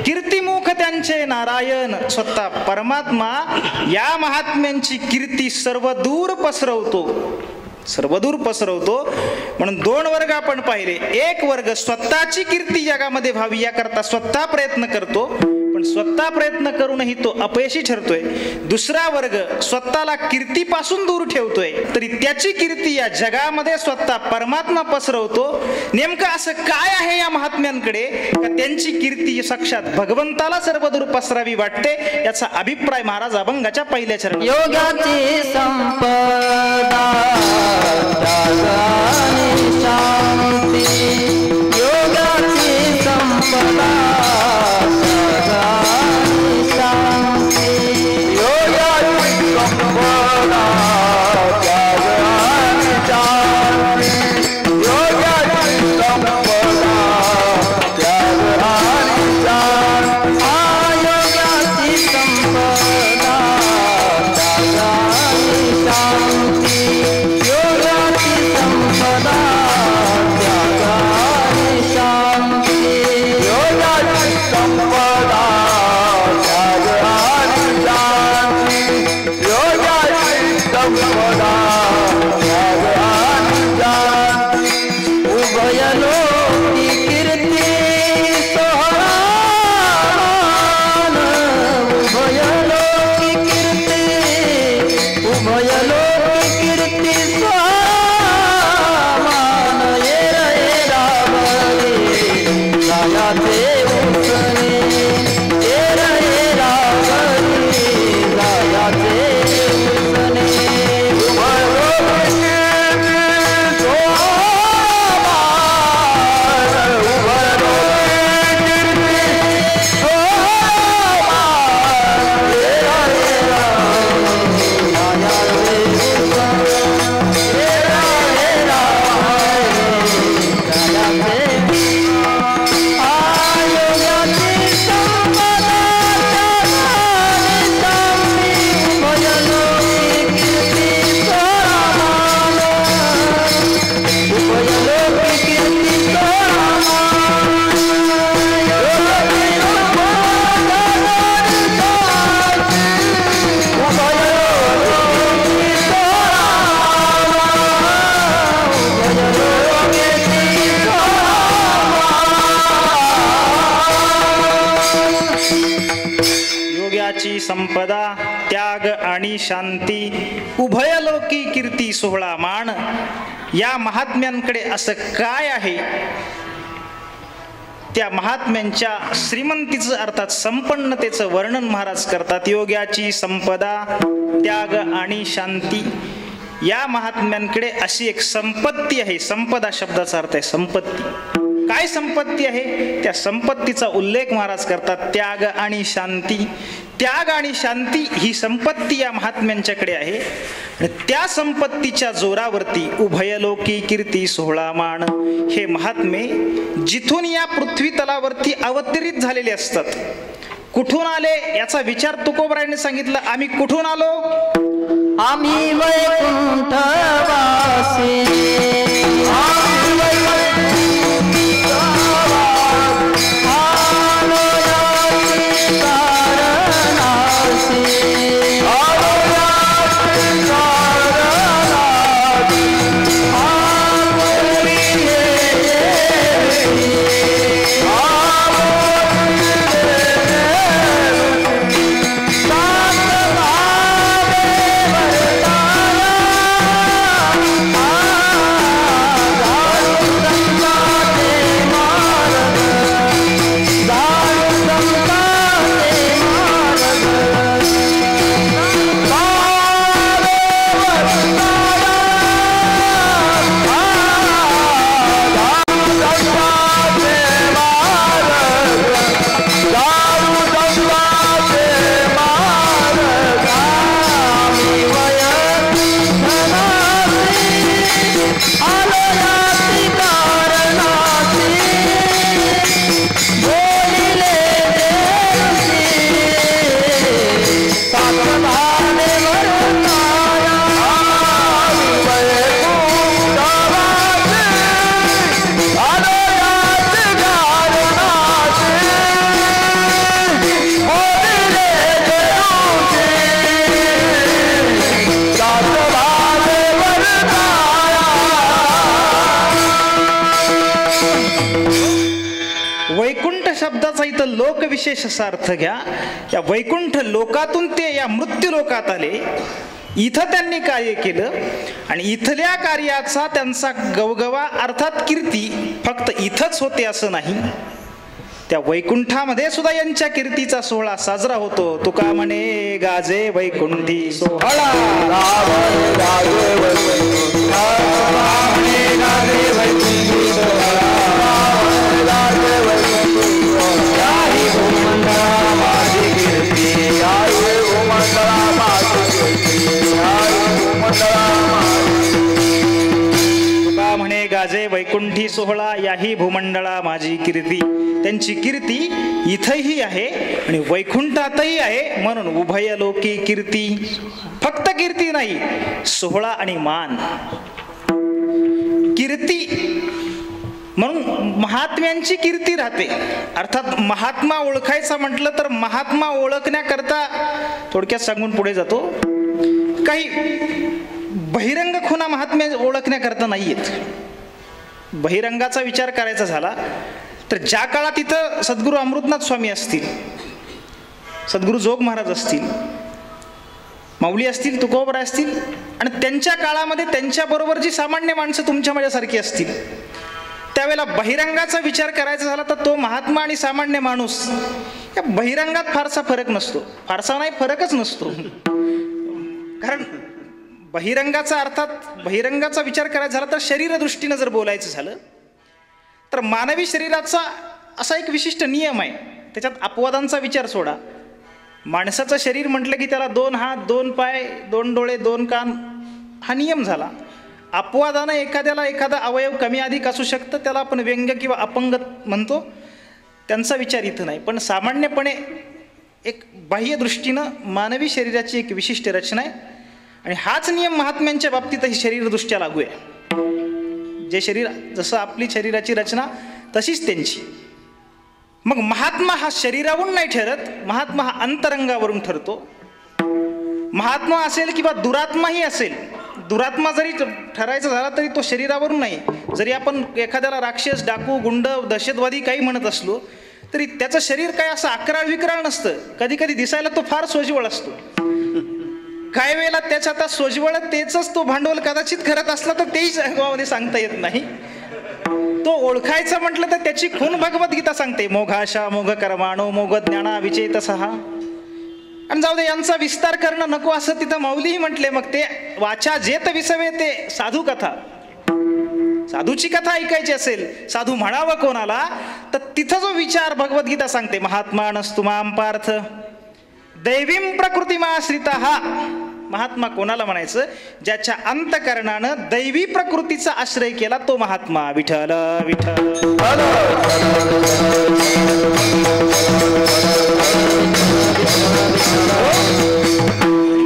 कीर्तिमुख त्यांचे नारायण. स्वतः परमात्मा या महात्म्यांची कीर्ती सर्वदूर पसरवतो, सर्वदूर पसरवतो. म्हणून दोन वर्ग आपण पाहिले. एक वर्ग स्वतःची कीर्ती जगामध्ये व्हावी याकरता स्वतः प्रयत्न करतो, पण स्वतः प्रयत्न करूनही तो अपयशी ठरतोय. दुसरा वर्ग स्वतःला कीर्तीपासून दूर ठेवतोय, तरी त्याची कीर्ती या जगामध्ये स्वतः परमात्मा पसरवतो. नेमकं असं काय आहे या महात्म्यांकडे का त्यांची कीर्ती साक्षात भगवंताला सर्वदूर पसरावी वाटते? याचा अभिप्राय महाराज अभंगाच्या पहिल्या चरणात. योगाची संपदा शांती, योगाची संपदा संपदा त्याग आणि शांती, उभयलोकी कीर्ती सोहळा मान. या महात्म्यांकडे असं काय आहे? त्या महात्म्यांच्या श्रीमंतीचं अर्थात संपन्नतेचं वर्णन महाराज करतात. योग्याची संपदा त्याग आणि शांती. या महात्म्यांकडे अशी एक संपत्ती आहे. संपदा शब्दाचा अर्थ आहे संपत्ती. काय संपत्ती आहे? त्या संपत्तीचा उल्लेख महाराज करतात. त्याग आणि शांती. त्याग आणि शांती ही संपत्ती या महात्म्यांच्याकडे आहे. त्या संपत्तीच्या जोरावरती उभयलोकी कीर्ती सोहळा मान. हे महात्मे जिथून या पृथ्वी तलावरती अवतरित झालेले असतात. कुठून आले याचा विचार तुकोबरायांनी सांगितलं. आम्ही कुठून आलो? आम्ही वैकुंठवासी. God वैकुंठ शब्दाचा इथं लोकविशेष असा अर्थ घ्या. या वैकुंठ लोकातून ते या मृत्यू लोकात आले. इथं त्यांनी कार्य केलं आणि इथल्या कार्याचा त्यांचा गवगवा अर्थात कीर्ती फक्त इथंच होते असं नाही, त्या वैकुंठामध्ये सुद्धा यांच्या कीर्तीचा सोहळा साजरा होतो. तुका म्हणे गाजे वैकुंठी सोहळा, तुका म्हणे गाजे वैकुंठी सोहळा, याही भूमंडळा माझी कीर्ती. त्यांची कीर्ती इथंही आहे आणि वैकुंठातही आहे. म्हणून उभय लोकी कीर्ती, फक्त कीर्ती नाही, सोहळा आणि मान. कीर्ती म्हणून महात्म्यांची कीर्ती राहते. अर्थात महात्मा ओळखायचा म्हटलं तर महात्मा ओळखण्याकरता थोडक्यात सांगून पुढे जातो. काही बहिरंग खुणा महात्म्या ओळखण्याकरता नाही आहेत. बहिरंगाचा विचार करायचा झाला तर ज्या काळात इथं सद्गुरू अमृतनाथ स्वामी असतील, सद्गुरू जोग महाराज असतील, माऊली असतील, तुकोबराय असतील आणि त्यांच्या काळामध्ये त्यांच्याबरोबर जी सामान्य माणसं तुमच्या माझ्यासारखी असतील, त्यावेळेला बहिरंगाचा विचार करायचा झाला तर तो महात्मा आणि सामान्य माणूस या बहिरंगात फारसा फरक नसतो. फारसा नाही, फरकच नसतो. कारण बहिरंगाचा अर्थात बहिरंगाचा विचार करायचा झाला तर शरीरदृष्टीनं जर बोलायचं झालं तर मानवी शरीराचा असा एक विशिष्ट नियम आहे. त्याच्यात अपवादांचा विचार सोडा. माणसाचं शरीर म्हटलं की त्याला 2 हात, 2 पाय, 2 डोळे, 2 कान हा नियम झाला. अपवादानं एखाद्याला एखादा अवयव कमी अधिक असू शकतं, त्याला आपण व्यंग किंवा अपंग म्हणतो. त्यांचा विचार इथं नाही. पण सामान्यपणे एक बाह्य दृष्टीनं मानवी शरीराची एक विशिष्ट रचना आहे आणि हाच नियम महात्म्यांच्या बाबतीतही शरीरदृष्ट्या लागू आहे. जे शरीर जसं आपली शरीराची रचना तशीच त्यांची. मग महात्मा हा शरीरावरून नाही ठरत, महात्मा हा अंतरंगावरून ठरतो. महात्मा असेल किंवा दुरात्माही असेल, दुरात्मा जरी ठरायचा झाला तरी तो शरीरावरून नाही. जरी आपण एखाद्याला राक्षस, डाकू, गुंड, दहशतवादी काही म्हणत असलो तरी त्याचं शरीर काय असं अकराळ विकराळ नसतं. कधी कधी दिसायला तो फार सोज्वळ असतो. काही वेळेला त्याच्या आता सोज्वळतेच तो भांडवल कदाचित करत असला तर तेही गावामध्ये सांगता येत नाही. तो ओळखायचं म्हटलं तर त्याची खूण भगवद्गीता सांगते, मोघाशा मोघ कर्माणो मोघ ज्ञाना विचेतसहा. आणि जाऊ दे, यांचा विस्तार करणं नको असं तिथं माऊलीही म्हटले. मग ते वाचा जेत विसवे ते साधू कथा, साधूची कथा ऐकायची असेल, साधू म्हणावं कोणाला, तर तिथं जो विचार भगवद्गीता सांगते, महात्मानस्तुमाम पार्थ दैवीम प्रकृतिमाश्रिता. हा महात्मा कोणाला म्हणायचं? ज्याच्या अंतकरणानं दैवी प्रकृतीचा आश्रय केला तो महात्मा. विठ्ठल विठ्ठल.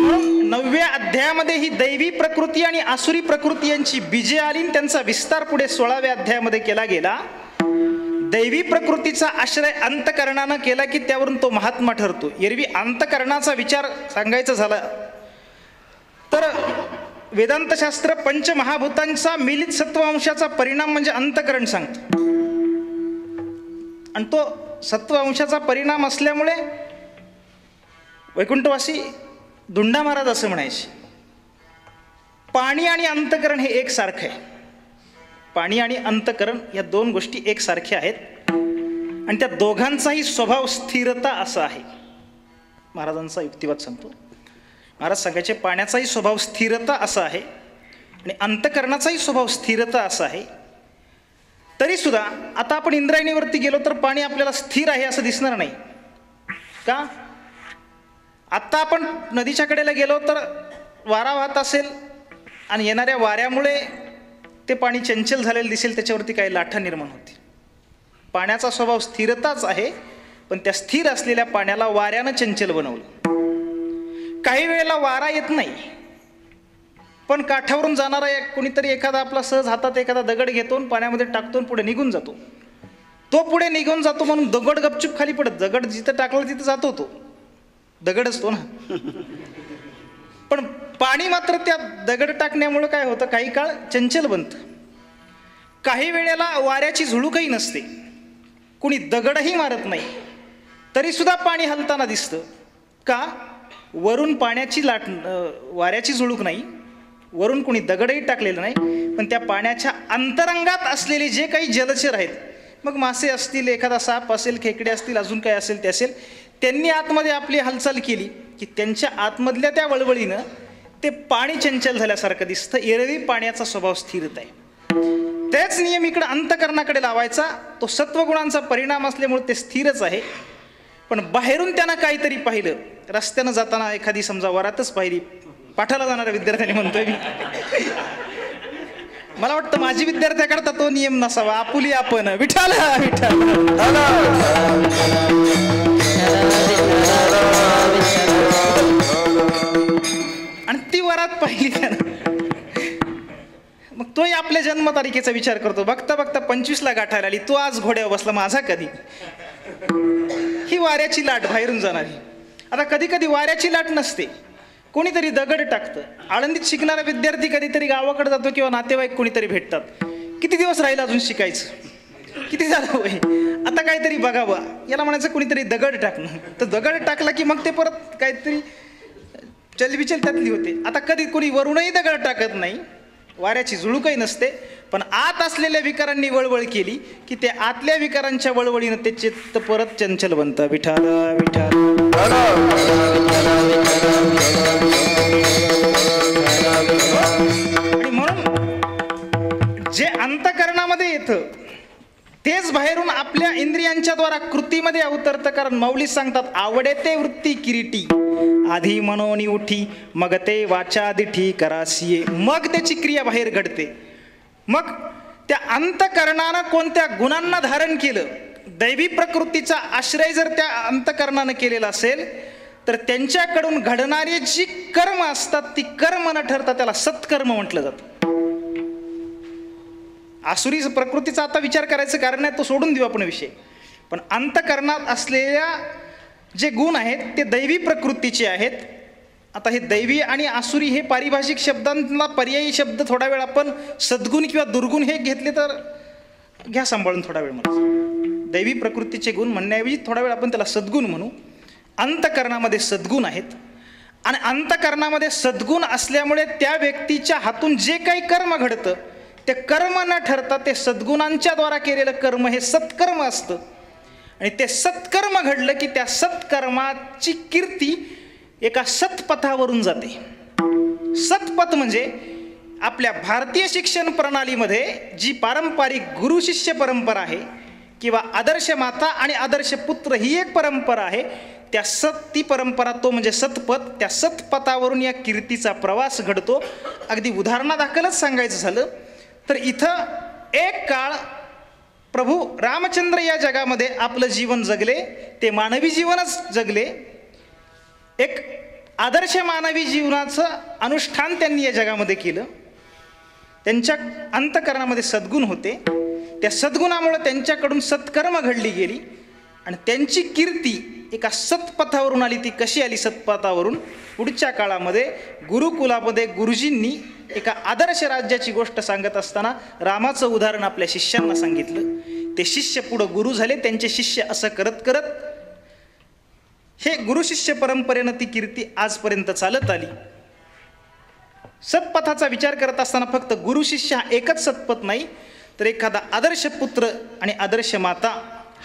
म्हणून 9व्या अध्यायामध्ये ही दैवी प्रकृती आणि आसुरी प्रकृती यांची बीजे आली आणि त्यांचा विस्तार पुढे 16व्या अध्यायामध्ये केला गेला. दैवी प्रकृतीचा आश्रय अंतकरणानं केला की त्यावरून तो महात्मा ठरतो. एरवी अंतकरणाचा विचार सांगायचा झाला तर वेदांतशास्त्र पंचमहाभूतांचा मिलित सत्वअंशाचा परिणाम म्हणजे अंतकरण सांगतो. आणि तो सत्वअंशाचा परिणाम असल्यामुळे वैकुंठवासी दुंडा महाराज असं म्हणायचे, पाणी आणि अंतकरण हे एकसारखं आहे. पाणी आणि अंतकरण या 2 गोष्टी एकसारख्या आहेत आणि त्या दोघांचाही स्वभाव स्थिरता असा आहे. महाराजांचा युक्तिवाद सांगतो. महाराज सांगायचे पाण्याचाही स्वभाव स्थिरता असा आहे आणि अंतकरणाचाही स्वभाव स्थिरता असा आहे. तरी सुद्धा आता आपण इंद्रायणीवरती गेलो तर पाणी आपल्याला स्थिर आहे असं दिसणार नाही का? आत्ता आपण नदीच्या कडेला गेलो तर वारा वाहत असेल आणि येणाऱ्या वाऱ्यामुळे ते पाणी चंचल झालेलं दिसेल, त्याच्यावरती काही लाटा निर्माण होतील. पाण्याचा स्वभाव स्थिरताच आहे, पण त्या स्थिर असलेल्या पाण्याला वाऱ्यानं चंचल बनवलं. काही वेळेला वारा येत नाही, पण काठावरून जाणारा कोणीतरी एखादा आपला सहज हातात एखादा दगड घेतो, पाण्यामध्ये टाकतो, पुढे निघून जातो. तो पुढे निघून जातो म्हणून दगड गपचूप खाली पडत, दगड जिथं टाकलं तिथं जातो, तो दगड असतो ना. पण पाणी मात्र त्या दगड टाकण्यामुळे काय होतं, काही काळ चंचल बनतं. काही वेळेला वाऱ्याची झुळूकही नसते, कुणी दगडही मारत नाही, तरीसुद्धा पाणी हलताना दिसतं. का? वरून पाण्याची लाट, वाऱ्याची झुळूक नाही, वरून कुणी दगडही टाकलेलं नाही, पण त्या पाण्याच्या अंतरंगात असलेले जे काही जलचर आहेत, मग मासे असतील, एखादा साप असेल, खेकडे असतील, अजून काय असेल ते असेल, त्यांनी आतमध्ये आपली हालचाल केली की त्यांच्या आतमधल्या त्या वळवळीनं ते पाणी चंचल झाल्यासारखं दिसतं. एरवी पाण्याचा स्वभाव स्थिरता आहे. तेच नियम इकडं अंतकरणाकडे लावायचा. तो सत्वगुणांचा परिणाम असल्यामुळे ते स्थिरच आहे. पण बाहेरून त्यानं काहीतरी पाहिलं, रस्त्यानं जाताना एखादी समजा वरातच पाहिली, पाठाला जाणाऱ्या विद्यार्थ्यांनी म्हणतोय मी, मला वाटतं माझी विद्यार्थ्याकरता तो नियम नसावा. आपुली आपण विठाल विठाल, आणि ती वरात पाहिली त्यानं, मग तोही आपल्या जन्मतारखेचा विचार करतो. बघता बघता 25ला गाठायला आली, तो आज घोड्यावर बसला, माझा कधी? ही वाऱ्याची लाट बाहेरून जाणारी. आता कधी कधी वाऱ्याची लाट नसते, कोणीतरी दगड टाकतं. आळंदीत शिकणारा विद्यार्थी कधीतरी गावाकडे जातो किंवा नातेवाईक कोणीतरी भेटतात. किती दिवस राहिला अजून शिकायचं? किती झालं होय, आता काहीतरी बघावं. याला म्हणायचं कोणीतरी दगड टाकणं. तर दगड टाकला की मग ते परत काहीतरी चलबिचल त्यातली होते. आता कधी कोणी वरूनही दगड टाकत नाही, वाऱ्याची झुळूकही नसते, पण आत असलेल्या विकारांनी वळवळ केली की ते आतल्या विकारांच्या वळवळीनं ते चित्त परत चंचल बनतं. विठाल विठाल. आणि म्हणून जे अंतकरणामध्ये येतं तेच बाहेरून आपल्या इंद्रियांच्या द्वारा कृतीमध्ये अवतरतं. कारण माऊली सांगतात, आवडे ते वृत्ती किरीटी, आधी मनोनी उठी, मग ते वाचा दिठी करासिये. मग त्याची क्रिया बाहेर घडते. मग त्या अंतकरणानं कोणत्या गुणांना धारण केलं, दैवी प्रकृतीचा आश्रय जर त्या अंतकरणानं केलेला असेल, तर त्यांच्याकडून घडणारी जी कर्म असतात ती कर्म न ठरता त्याला सत्कर्म म्हटलं जातं. आसुरी प्रकृतीचा आता विचार करायचं कारण आहे, तो सोडून देऊ आपण विषय. पण अंतकरणात असलेल्या जे गुण आहेत ते दैवी प्रकृतीचे आहेत. आता हे दैवी आणि आसुरी हे पारिभाषिक शब्दांना पर्यायी शब्द थोडा वेळ आपण सद्गुण किंवा दुर्गुण हे घेतले तर घ्या सांभाळून थोडा वेळ. म्हणून दैवी प्रकृतीचे गुण म्हणण्याऐवजी थोडा वेळ आपण त्याला सद्गुण म्हणू. अंतकरणामध्ये सद्गुण आहेत आणि अंतकरणामध्ये सद्गुण असल्यामुळे त्या व्यक्तीच्या हातून जे काही कर्म घडतं ते कर्म न ठरता ते सद्गुणांच्या द्वारा केलेलं कर्म हे सत्कर्म असतं. आणि ते सत्कर्म घडलं की त्या सत्कर्माची कीर्ती एका सत्पथावरून जाते. सत्पथ म्हणजे आपल्या भारतीय शिक्षण प्रणालीमध्ये जी पारंपरिक गुरु शिष्य परंपरा आहे किंवा आदर्श माता आणि आदर्श पुत्र ही एक परंपरा आहे. त्या ती परंपरा तो म्हणजे सत्पथ. त्या सत्पथावरून या कीर्तीचा प्रवास घडतो. अगदी उदाहरणादाखलच सांगायचं झालं तर इथं एक काळ प्रभू रामचंद्र या जगामध्ये आपलं जीवन जगले. ते मानवी जीवनच जगले. एक आदर्श मानवी जीवनाचं अनुष्ठान त्यांनी या जगामध्ये केलं. त्यांच्या अंतकरणामध्ये सद्गुण होते. त्या सद्गुणामुळे त्यांच्याकडून सत्कर्म घडली गेली आणि त्यांची कीर्ती एका सत्पथावरून आली. ती कशी आली सत्पथावरून? पुढच्या काळामध्ये गुरुकुलामध्ये गुरुजींनी एका आदर्श राज्याची गोष्ट सांगत असताना रामाचं उदाहरण आपल्या शिष्यांना सांगितलं. ते शिष्य पुढं गुरु झाले. त्यांचे शिष्य असं करत करत हे गुरुशिष्य परंपरेनं ती कीर्ती आजपर्यंत चालत आली. सत्पथाचा विचार करत असताना फक्त गुरु शिष्य हा एकच सत्पथ नाही, तर एखादा आदर्श पुत्र आणि आदर्श माता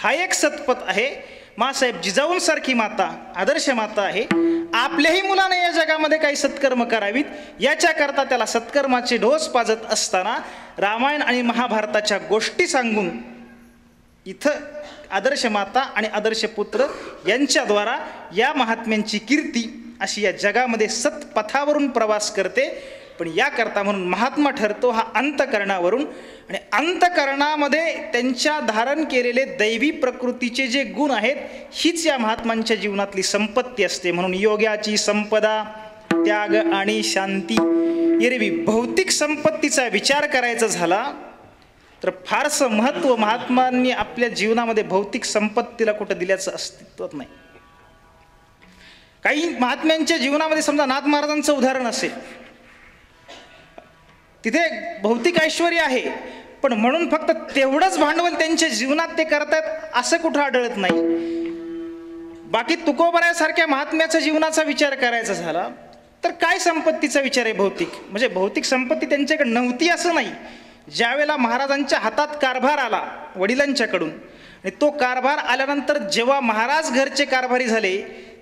हा एक सत्पथ आहे. मासाहेब जिजाऊंसारखी माता आदर्श माता आहे. आपल्याही मुलाने या जगामध्ये काही सत्कर्म करावीत याच्याकरता त्याला सत्कर्माचे ढोस पाजत असताना रामायण आणि महाभारताच्या गोष्टी सांगून इथं आदर्श माता आणि आदर्श पुत्र यांच्याद्वारा या महात्म्यांची कीर्ती अशी या जगामध्ये सत्पथावरून प्रवास करते. पण याकरता म्हणून महात्मा ठरतो हा अंतकरणावरून. आणि अंतकरणामध्ये त्यांच्या धारण केलेले दैवी प्रकृतीचे जे गुण आहेत हीच या महात्मांच्या जीवनातली संपत्ती असते. म्हणून योग्याची संपदा, त्याग आणि शांती. एरवी भौतिक संपत्तीचा विचार करायचा झाला तर फारसं महत्त्व महात्मांनी आपल्या जीवनामध्ये भौतिक संपत्तीला कुठं दिल्याचं अस्तित्वच नाही. काही महात्म्यांच्या जीवनामध्ये समजा नाथ महाराजांचं उदाहरण असेल, तिथे भौतिक ऐश्वर्य आहे पण म्हणून फक्त तेवढंच भांडवल त्यांच्या जीवनात ते करतात असं कुठं आढळत नाही. बाकी तुकोबरायासारख्या महात्म्याच्या जीवनाचा विचार करायचा झाला तर काय संपत्तीचा विचार आहे भौतिक, म्हणजे भौतिक संपत्ती त्यांच्याकडे नव्हती असं नाही. ज्यावेळेला महाराजांच्या हातात कारभार आला वडिलांच्याकडून आणि तो कारभार आल्यानंतर जेव्हा महाराज घरचे कारभारी झाले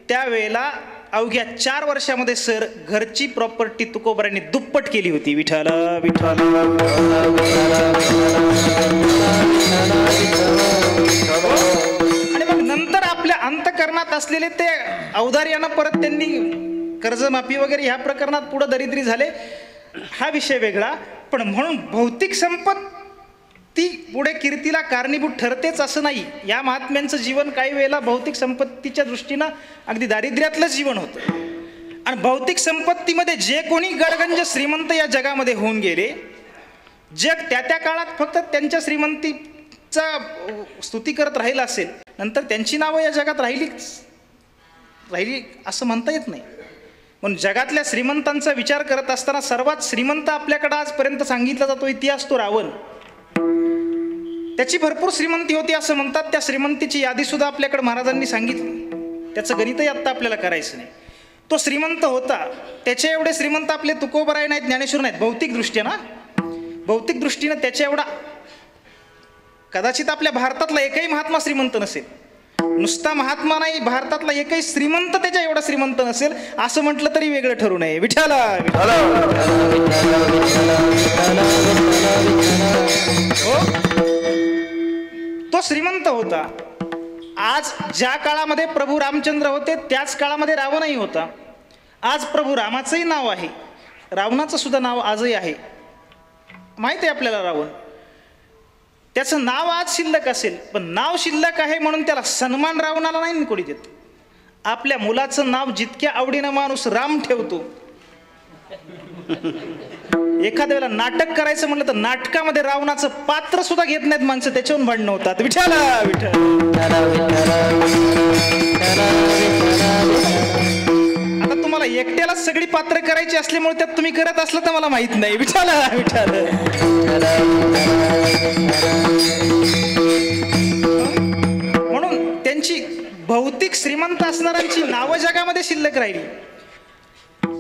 त्यावेळेला अवघ्या 4 वर्षामध्ये सर घरची प्रॉपर्टी तुकोबरायांनी दुप्पट केली होती. विठ्ठल विठ्ठल. आणि मग नंतर आपल्या अंतःकरणात असलेले ते औदार्यानं परत त्यांनी कर्जमाफी वगैरे ह्या प्रकरणात पुढे दरिद्री झाले, हा विषय वेगळा. पण म्हणून भौतिक संपत्ती पुढे कीर्तीला कारणीभूत ठरतेच असं नाही. या महात्म्यांचं जीवन काही वेळेला भौतिक संपत्तीच्या दृष्टीनं अगदी दारिद्र्यातलं जीवन होतं. आणि भौतिक संपत्तीमध्ये जे कोणी गडगंज श्रीमंत या जगामध्ये होऊन गेले, जग त्या त्या काळात फक्त त्यांच्या श्रीमंतीचा स्तुती करत राहिलं असेल, नंतर त्यांची नावं या जगात राहिली असं म्हणता येत नाही. म्हणून जगातल्या श्रीमंतांचा विचार करत असताना सर्वात श्रीमंत आपल्याकडे आजपर्यंत सांगितला जातो इतिहास तो रावण. त्याची भरपूर श्रीमंती होती असं म्हणतात. त्या श्रीमंतीची यादी सुद्धा आपल्याकडे महाराजांनी सांगितली, त्याचं गणितही आत्ता आपल्याला करायचं नाही. तो श्रीमंत होता, त्याच्या एवढे श्रीमंत आपले तुकोबराय नाहीत, ज्ञानेश्वर नाहीत. भौतिक दृष्टीनं त्याच्या एवढा कदाचित आपल्या भारतातला एकही महात्मा श्रीमंत नसेल. नुसता महात्मा नाही, भारतातला एकही श्रीमंत त्याच्या एवढा श्रीमंत नसेल असं म्हटलं तरी वेगळं ठरू नये. विठ्ठल. तो श्रीमंत होता. आज ज्या काळामध्ये प्रभू रामचंद्र होते त्याच काळामध्ये रावणही होता. आज प्रभू रामाचंही नाव आहे, रावणाचं सुद्धा नाव आजही आहे. माहिती आहे आपल्याला रावण, त्याचं नाव आज शिल्लक असेल, पण नाव शिल्लक आहे म्हणून त्याला सन्मान रावणाला नाही कोणी देत. आपल्या मुलाचं नाव जितक्या आवडीनं माणूस राम ठेवतो, एखाद्या वेळेला नाटक करायचं म्हटलं तर नाटकामध्ये रावणाचं पात्र सुद्धा घेत नाहीत माणसं, त्याच्यावरून भांडणं होतात. विठ्ठल विठ्ठल. आता तुम्हाला एकट्यालाच सगळी पात्र करायची असल्यामुळे त्यात तुम्ही करत असलं तर मला माहित नाही. विठ्ठल विठ्ठल. म्हणून त्यांची भौतिक श्रीमंत असणाऱ्यांची नावं जगामध्ये शिल्लक राहिली,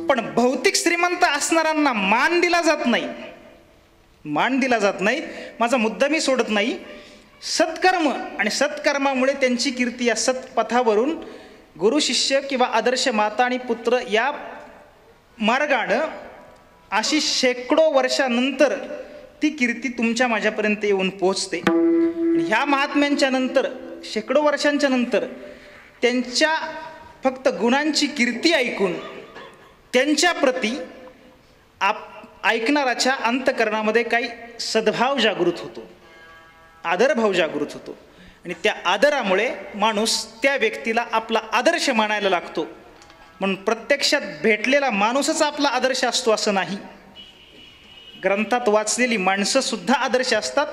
पण भौतिक श्रीमंत असणाऱ्यांना मान दिला जात नाही. माझा मुद्दा मी सोडत नाही. सत्कर्म आणि सत्कर्मामुळे त्यांची कीर्ती या सत्पथावरून गुरु शिष्य किंवा आदर्श माता आणि पुत्र या मार्गानं अशी शेकडो वर्षानंतर ती कीर्ती तुमच्या माझ्यापर्यंत येऊन पोहोचते. आणि ह्या महात्म्यांच्या नंतर शेकडो वर्षांच्या नंतर त्यांच्या फक्त गुणांची कीर्ती ऐकून त्यांच्या प्रती ऐकणाराच्या अंतःकरणामध्ये काही सद्भाव जागृत होतो, आदरभाव जागृत होतो. आणि त्या आदरामुळे माणूस त्या व्यक्तीला आपला आदर्श मानायला लागतो. म्हणून प्रत्यक्षात भेटलेला माणूसच आपला आदर्श असतो असं नाही. ग्रंथात वाचलेली माणसं सुद्धा आदर्श असतात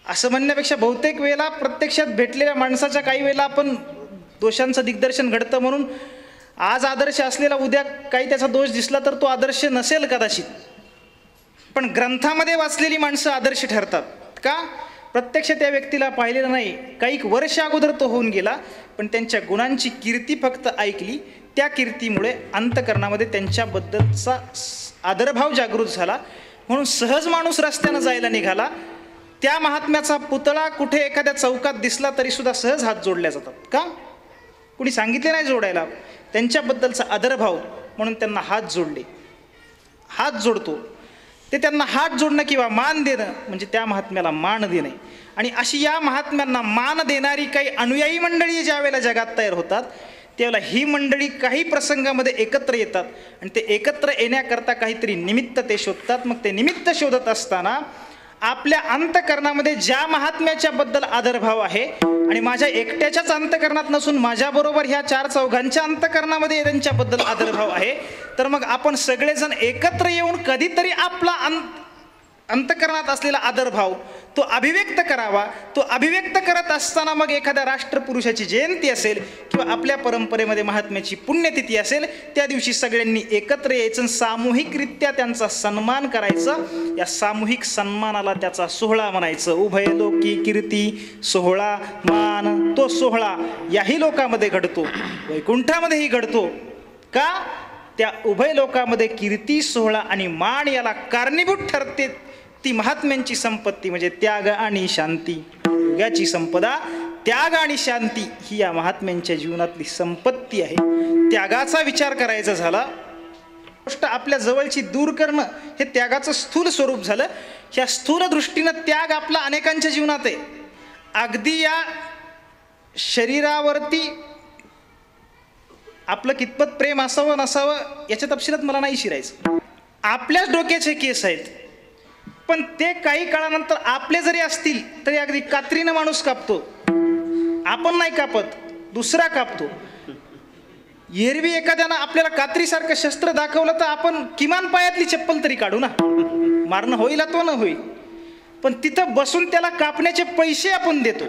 असं म्हणण्यापेक्षा बहुतेक वेळेला प्रत्यक्षात भेटलेल्या माणसाच्या काही वेळेला आपण दोषांचं दिग्दर्शन घडतं म्हणून आज आदर्श असलेला उद्या काही त्याचा दोष दिसला तर तो आदर्श नसेल कदाचित. पण ग्रंथामध्ये वाचलेली माणसं आदर्श ठरतात का? प्रत्यक्ष त्या व्यक्तीला पाहिलेलं नाही, काही वर्ष अगोदर तो होऊन गेला, पण त्यांच्या गुणांची कीर्ती फक्त ऐकली. त्या कीर्तीमुळे अंतःकरणामध्ये त्यांच्याबद्दलचा आदरभाव जागृत झाला. म्हणून सहज माणूस रस्त्यानं जायला निघाला, त्या महात्म्याचा पुतळा कुठे एखाद्या चौकात दिसला तरी सुद्धा सहज हात जोडल्या जातात. का? कुणी सांगितले नाही जोडायला. त्यांच्याबद्दलचा आदरभाव म्हणून त्यांना हात जोडले. हात जोडतो ते त्यांना हात जोडणं किंवा मान देणं म्हणजे त्या महात्म्याला मान देणे. आणि अशी या महात्म्यांना मान देणारी काही अनुयायी मंडळी ज्या वेळेला जगात तयार होतात त्यावेळेला ही मंडळी काही प्रसंगामध्ये एकत्र येतात आणि ते एकत्र येण्याकरता काहीतरी निमित्त ते शोधतात. मग ते निमित्त शोधत असताना आपल्या अंतःकरणामध्ये ज्या महात्म्याच्या बद्दल आदरभाव आहे आणि माझ्या एकट्याच्याच अंतःकरणात नसून माझ्याबरोबर ह्या 4-4 अंतःकरणामध्ये त्यांच्याबद्दल आदरभाव आहे, तर मग आपण सगळेजण एकत्र येऊन कधीतरी आपला अंतकरणात असलेला आदरभाव तो अभिव्यक्त करावा. तो अभिव्यक्त करत असताना मग एखाद्या राष्ट्रपुरुषाची जयंती असेल किंवा आपल्या परंपरेमध्ये महात्म्याची पुण्यतिथी असेल, त्या दिवशी सगळ्यांनी एकत्र यायचं, सामूहिकरित्या त्यांचा सन्मान करायचा. या सामूहिक सन्मानाला त्याचा सोहळा म्हणायचं. उभयलोकी कीर्ती सोहळा मान, तो सोहळा याही लोकांमध्ये घडतो, वैकुंठामध्येही घडतो. का? त्या उभय लोकामध्ये कीर्ती सोहळा आणि मान याला कारणीभूत ठरते ती महात्म्यांची संपत्ती, म्हणजे त्याग आणि शांती. योगाची संपदा त्याग आणि शांती ही या महात्म्यांच्या जीवनातली संपत्ती आहे. त्यागाचा विचार करायचा झाला, गोष्ट आपल्या जवळची दूर करणं हे त्यागाचं स्थूल स्वरूप झालं. ह्या स्थूल दृष्टीनं त्याग आपला अनेकांच्या जीवनात आहे. अगदी या शरीरावरती आपलं कितपत प्रेम असावं नसावं याच्या तपशिलात मला नाही शिरायचं. आपल्याच डोक्याचे केस आहेत, पण ते काही काळानंतर आपले जरी असतील तरी अगदी कात्रीनं माणूस कापतो. आपण नाही कापत, दुसरा कापतो. एरवी एखाद्यानं आपल्याला कात्रीसारखं शस्त्र दाखवलं तर आपण किमान पायातली चप्पल तरी काढू ना. मारणं होईल तो न होईल, पण तिथं बसून त्याला कापण्याचे पैसे आपण देतो.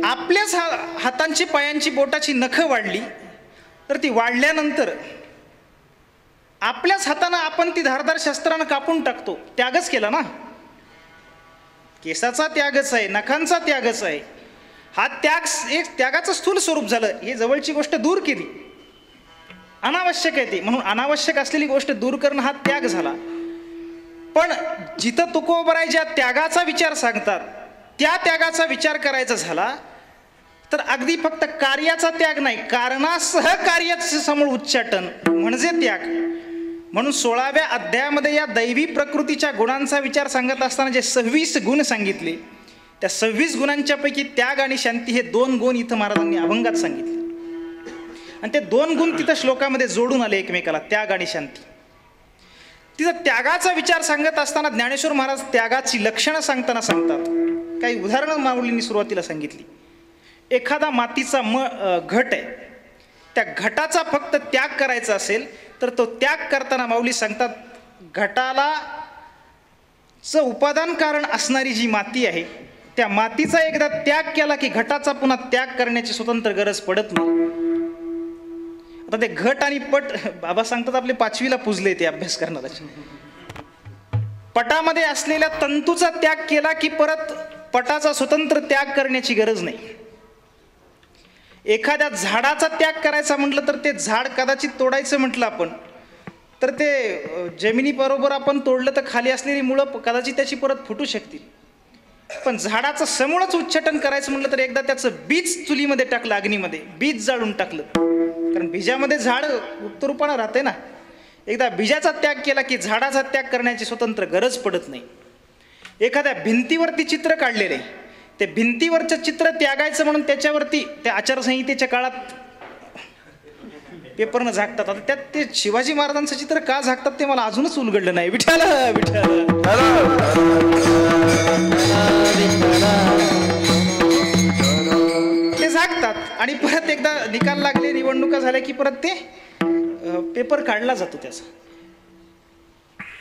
आपल्याच हातांची पायांची बोटाची नखं वाढली तर ती वाढल्यानंतर आपल्याच हातानं आपण ती धारदार शस्त्रानं कापून टाकतो. त्यागच केला ना. केसाचा त्यागच आहे, नखांचा त्यागच आहे. हा त्याग एक त्यागाचं स्थूल स्वरूप झालं. ही जवळची गोष्ट दूर केली, अनावश्यक आहे ती, म्हणून अनावश्यक असलेली गोष्ट दूर करणं हा त्याग झाला. पण जिथं तुकोबराय ज्या त्यागाचा विचार सांगतात त्या त्यागाचा विचार करायचा झाला तर अगदी फक्त कार्याचा त्याग नाही, कारणासह कार्याचं समूळ उच्चाटन म्हणजे त्याग. म्हणून 16व्या अध्यायामध्ये या दैवी प्रकृतीच्या गुणांचा विचार सांगत असताना जे 26 गुण सांगितले, त्या 26 गुणांच्या पैकी त्याग आणि शांती हे 2 गुण इथं महाराजांनी अभंगात सांगितले. आणि ते 2 गुण तिथं श्लोकामध्ये जोडून आले एकमेकाला, त्याग आणि शांती. तिथं त्यागाचा विचार सांगत असताना ज्ञानेश्वर महाराज त्यागाची लक्षणं सांगताना सांगतात. काही उदाहरणं माऊलींनी सुरुवातीला सांगितली. एखादा मातीचा घट आहे, त्या घटाचा फक्त त्याग करायचा असेल तर तो त्याग करताना माऊली सांगतात घटाला उपादान कारण असणारी जी माती आहे त्या मातीचा एकदा त्याग केला की घटाचा पुन्हा त्याग करण्याची स्वतंत्र गरज पडत नाही. आता ते घट आणि पट बाबा सांगतात आपले 5वीला पुजले ते अभ्यास करणाराचे. पटामध्ये असलेल्या तंतूचा त्याग केला की परत पटाचा स्वतंत्र त्याग करण्याची गरज नाही. एखाद्या झाडाचा त्याग करायचा म्हटलं तर ते झाड कदाचित तोडायचं म्हटलं आपण तर ते जमिनीबरोबर आपण तोडलं तर खाली असलेली मुळं कदाचित त्याची परत फुटू शकतील. पण झाडाचं समूळच उच्चाटन करायचं म्हटलं तर एकदा त्याचं बीज चुलीमध्ये टाकलं, अग्नीमध्ये बीज जाळून टाकलं, कारण बीजामध्ये झाड उत्तरूपानं राहते ना. एकदा बीजाचा त्याग केला की झाडाचा त्याग करण्याची स्वतंत्र गरज पडत नाही. एखाद्या भिंतीवरती चित्र काढलेले, ते भिंतीवरचं चित्र त्यागायचं म्हणून त्याच्यावरती त्या आचारसंहितेच्या काळात पेपरनं झाकतात. आता त्यात ते शिवाजी महाराजांचं चित्र का झाकतात ते मला अजूनच उलगडलं नाही. विठ्ठल विठ्ठल ते झाकतात आणि परत एकदा निकाल लागले, निवडणुका झाल्या की परत ते पेपर काढला जातो त्याचा.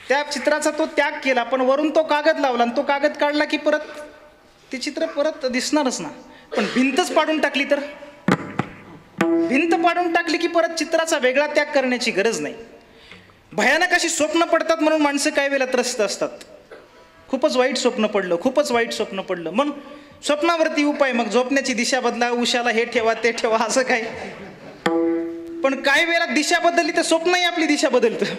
त्या चित्राचा तो त्याग केला पण वरून तो कागद लावला आणि तो कागद काढला की परत ते चित्र परत दिसणारच ना. पण भिंतच पाडून टाकली तर, भिंत पाडून टाकली की परत चित्राचा वेगळा त्याग करण्याची गरज नाही. भयानक अशी स्वप्न पडतात म्हणून माणसं काही वेळेला त्रस्त असतात. खूपच वाईट स्वप्न पडलं, खूपच वाईट स्वप्न पडलं, मग स्वप्नावरती उपाय, मग झोपण्याची दिशा बदला, उशाला हे ठेवा ते ठेवा असं काय. पण काही वेळेला दिशा बदलली तर स्वप्नही आपली दिशा बदलतं.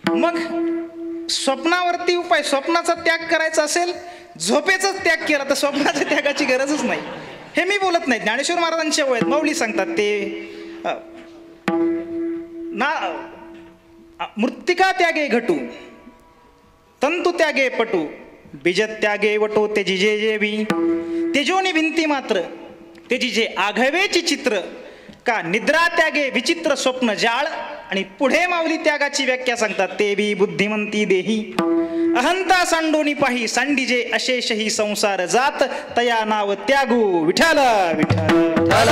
मग स्वप्नावरती उपाय, स्वप्नाचा त्याग करायचा असेल, झोपेचाच त्याग केला तर स्वप्नाच्या त्यागाची गरजच नाही. हे मी बोलत नाही, ज्ञानेश्वर महाराजांच्या वयात माऊली सांगतात ते ना मृत्तिका त्यागे घटू तंतु त्यागे पटू बीज त्यागे वटो तेजी जे जेवी तेजोनी भिंती मात्र तेजी जे आघवेची चित्र का निद्रा त्यागे विचित्र स्वप्न जाळ. आणि पुढे माऊली त्यागाची व्याख्या सांगतात ते बी बुद्धिमंती देही अहंता सांडोनी पाही सांडीजे अशेष ही संसार जात तया नाव त्यागू विठाल विठाल.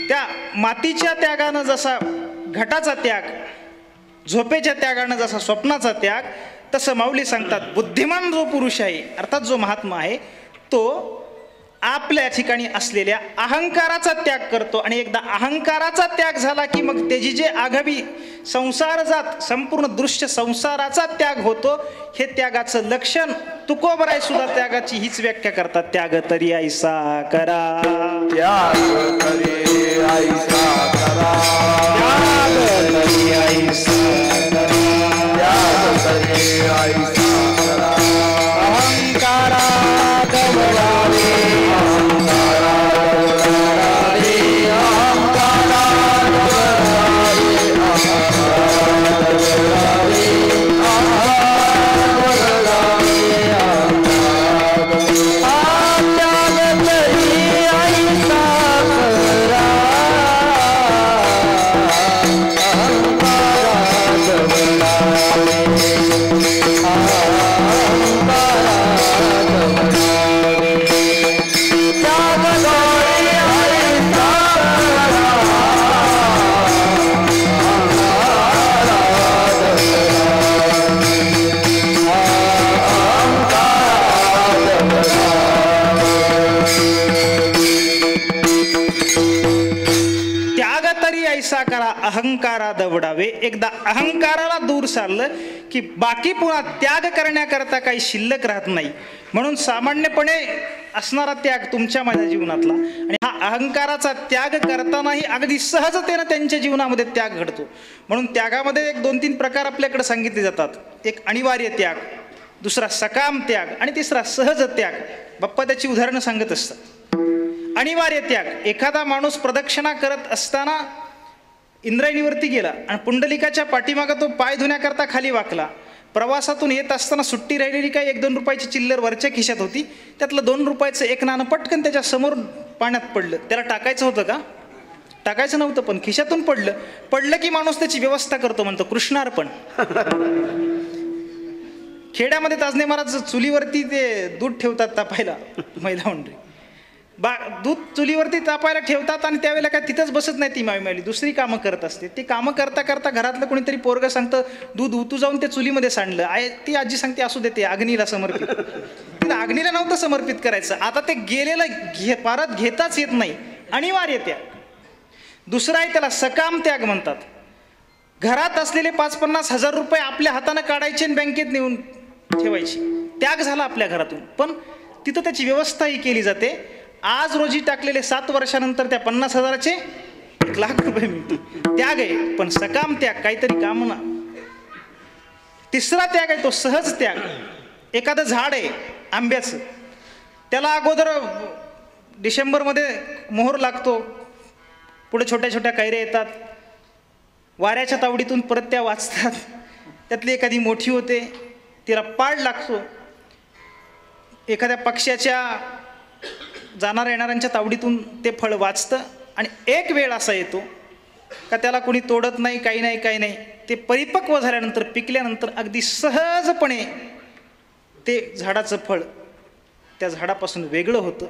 त्या मातीच्या त्यागानं जसा घटाचा त्याग, झोपेच्या त्यागानं जसा स्वप्नाचा त्याग, तसं माऊली सांगतात बुद्धिमान जो पुरुष आहे अर्थात जो महात्मा आहे तो आपल्या ठिकाणी असलेल्या अहंकाराचा त्याग करतो. आणि एकदा अहंकाराचा त्याग झाला की मग त्याची जे आगामी संसार जात संपूर्ण दृश्य संसाराचा त्याग होतो. हे त्यागाचं लक्षण तुकोबराय सुद्धा त्यागाची हीच व्याख्या करतात. त्याग तरी ऐसा करा, त्याग तरी ऐसा करा, त्याग तरी ऐसा करा, त्याग तरी ऐसा करा. अहंकारा गवळावे, अहंकारा गवळावे, अहंकारा गवळावे, अहंकारा गवळावे, त्याग तरी ऐसा करा, अहंकारा गवळावे, ऐसा करा अहंकारा दवडावे. एकदा अहंकाराला दूर सारलं की बाकी पुन्हा त्याग करण्याकरता काही शिल्लक राहत नाही. म्हणून सामान्यपणे असणारा त्याग तुमच्या माझ्या जीवनातला आणि हा अहंकाराचा त्याग करतानाही अगदी सहजतेनं त्यांच्या जीवनामध्ये त्याग घडतो. म्हणून त्यागामध्ये एक 2-3 प्रकार आपल्याकडे सांगितले जातात. एक अनिवार्य त्याग, दुसरा सकाम त्याग आणि तिसरा सहज त्याग. बाप्पा त्याची उदाहरणं सांगत असतात. अनिवार्य त्याग, एखादा माणूस प्रदक्षिणा करत असताना इंद्रायणीवरती गेला आणि पुंडलिकाच्या पाठीमागं तो पाय धुण्याकरता खाली वाकला. प्रवासातून येत असताना सुट्टी राहिलेली काही 1-2 रुपयाची चिल्लर वरच्या खिशात होती. त्यातलं 2 रुपयाचं एक नाणं पटकन त्याच्या समोर पाण्यात पडलं. त्याला टाकायचं होतं का? टाकायचं नव्हतं, पण खिशातून पडलं की माणूस त्याची व्यवस्था करतो, म्हणतो कृष्णार्पण. खेड्यामध्ये ताजने महाराज चुलीवरती ते दूध ठेवतात तापायला, महिला मंडळी दूध चुलीवरती तापायला ठेवतात आणि त्यावेळेला काय तिथंच बसत नाही ती मावी दुसरी कामं करत असते. ती कामं करता करता घरातलं कोणीतरी पोरगं सांगतं दूध उतू जाऊन ते चुलीमध्ये सांडलं. ती आजी सांगते असू देते अग्नीला समर्पित. तिला अग्नीला नव्हतं समर्पित करायचं. आता ते गेलेलं परत घेताच येत नाही, अनिवार्य त्याग. दुसरा आहे त्याला सकाम त्याग म्हणतात. घरात असलेले 5-50 हजार रुपये आपल्या हातानं काढायचे आणि बँकेत नेऊन ठेवायचे. त्याग झाला आपल्या घरातून, पण तिथं त्याची व्यवस्थाही केली जाते. आज रोजी टाकलेले 7 वर्षानंतर त्या 50 हजाराचे 1 लाख रुपये मिळतील. त्याग आहे, पण सकाम त्याग, काहीतरी कामना. तिसरा त्याग आहे तो सहज त्याग. एखादं झाड आहे आंब्याचं, त्याला अगोदर डिसेंबरमध्ये मोहर लागतो, पुढे छोट्या छोट्या कैऱ्या येतात, वाऱ्याच्या तावडीतून परत त्या वाचतात, त्यातली एखादी मोठी होते, तिला पाड लागतो. एखाद्या पक्ष्याच्या जाणाऱ्या येणाऱ्यांच्या तावडीतून ते फळ वाचतं आणि एक वेळ असा येतो का त्याला कोणी तोडत नाही, काही नाही. ते परिपक्व झाल्यानंतर, पिकल्यानंतर अगदी सहजपणे ते झाडाचं फळ त्या झाडापासून वेगळं होतं.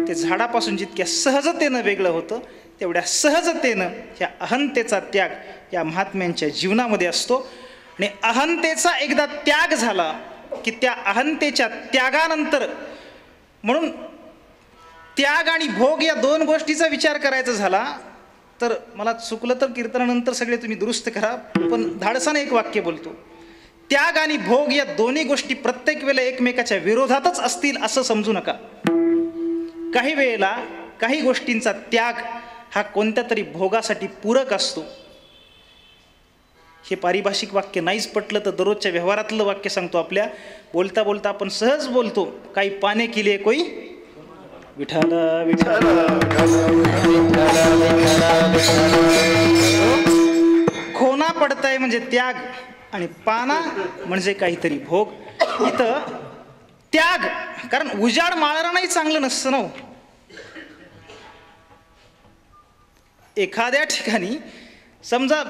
ते झाडापासून जितक्या सहजतेनं वेगळं होतं तेवढ्या सहजतेनं ह्या अहंतेचा त्याग या महात्म्यांच्या जीवनामध्ये असतो. आणि अहंतेचा एकदा त्याग झाला की त्या अहंतेच्या त्यागानंतर, म्हणून त्याग आणि भोग या 2 गोष्टीचा विचार करायचा झाला तर मला चुकलं तर कीर्तनानंतर सगळे तुम्ही दुरुस्त करा, पण धाडसाने एक वाक्य बोलतो. त्याग आणि भोग या दोन्ही गोष्टी प्रत्येक वेळेला एकमेकाच्या विरोधातच असतील असं समजू नका. काही वेळेला काही गोष्टींचा त्याग हा कोणत्या तरी भोगासाठी पूरक असतो. हे पारिभाषिक वाक्य नाहीच पटलं तर दररोजच्या व्यवहारातलं वाक्य सांगतो. आपल्या बोलता बोलता आपण सहज बोलतो, काही पाने केली कोई विठाल विठाल. खोना पडताय म्हणजे त्याग आणि पाना म्हणजे काहीतरी भोग. इथं त्याग, कारण उजाड माळरानही चांगलं नसतं ना. एखाद्या ठिकाणी समजा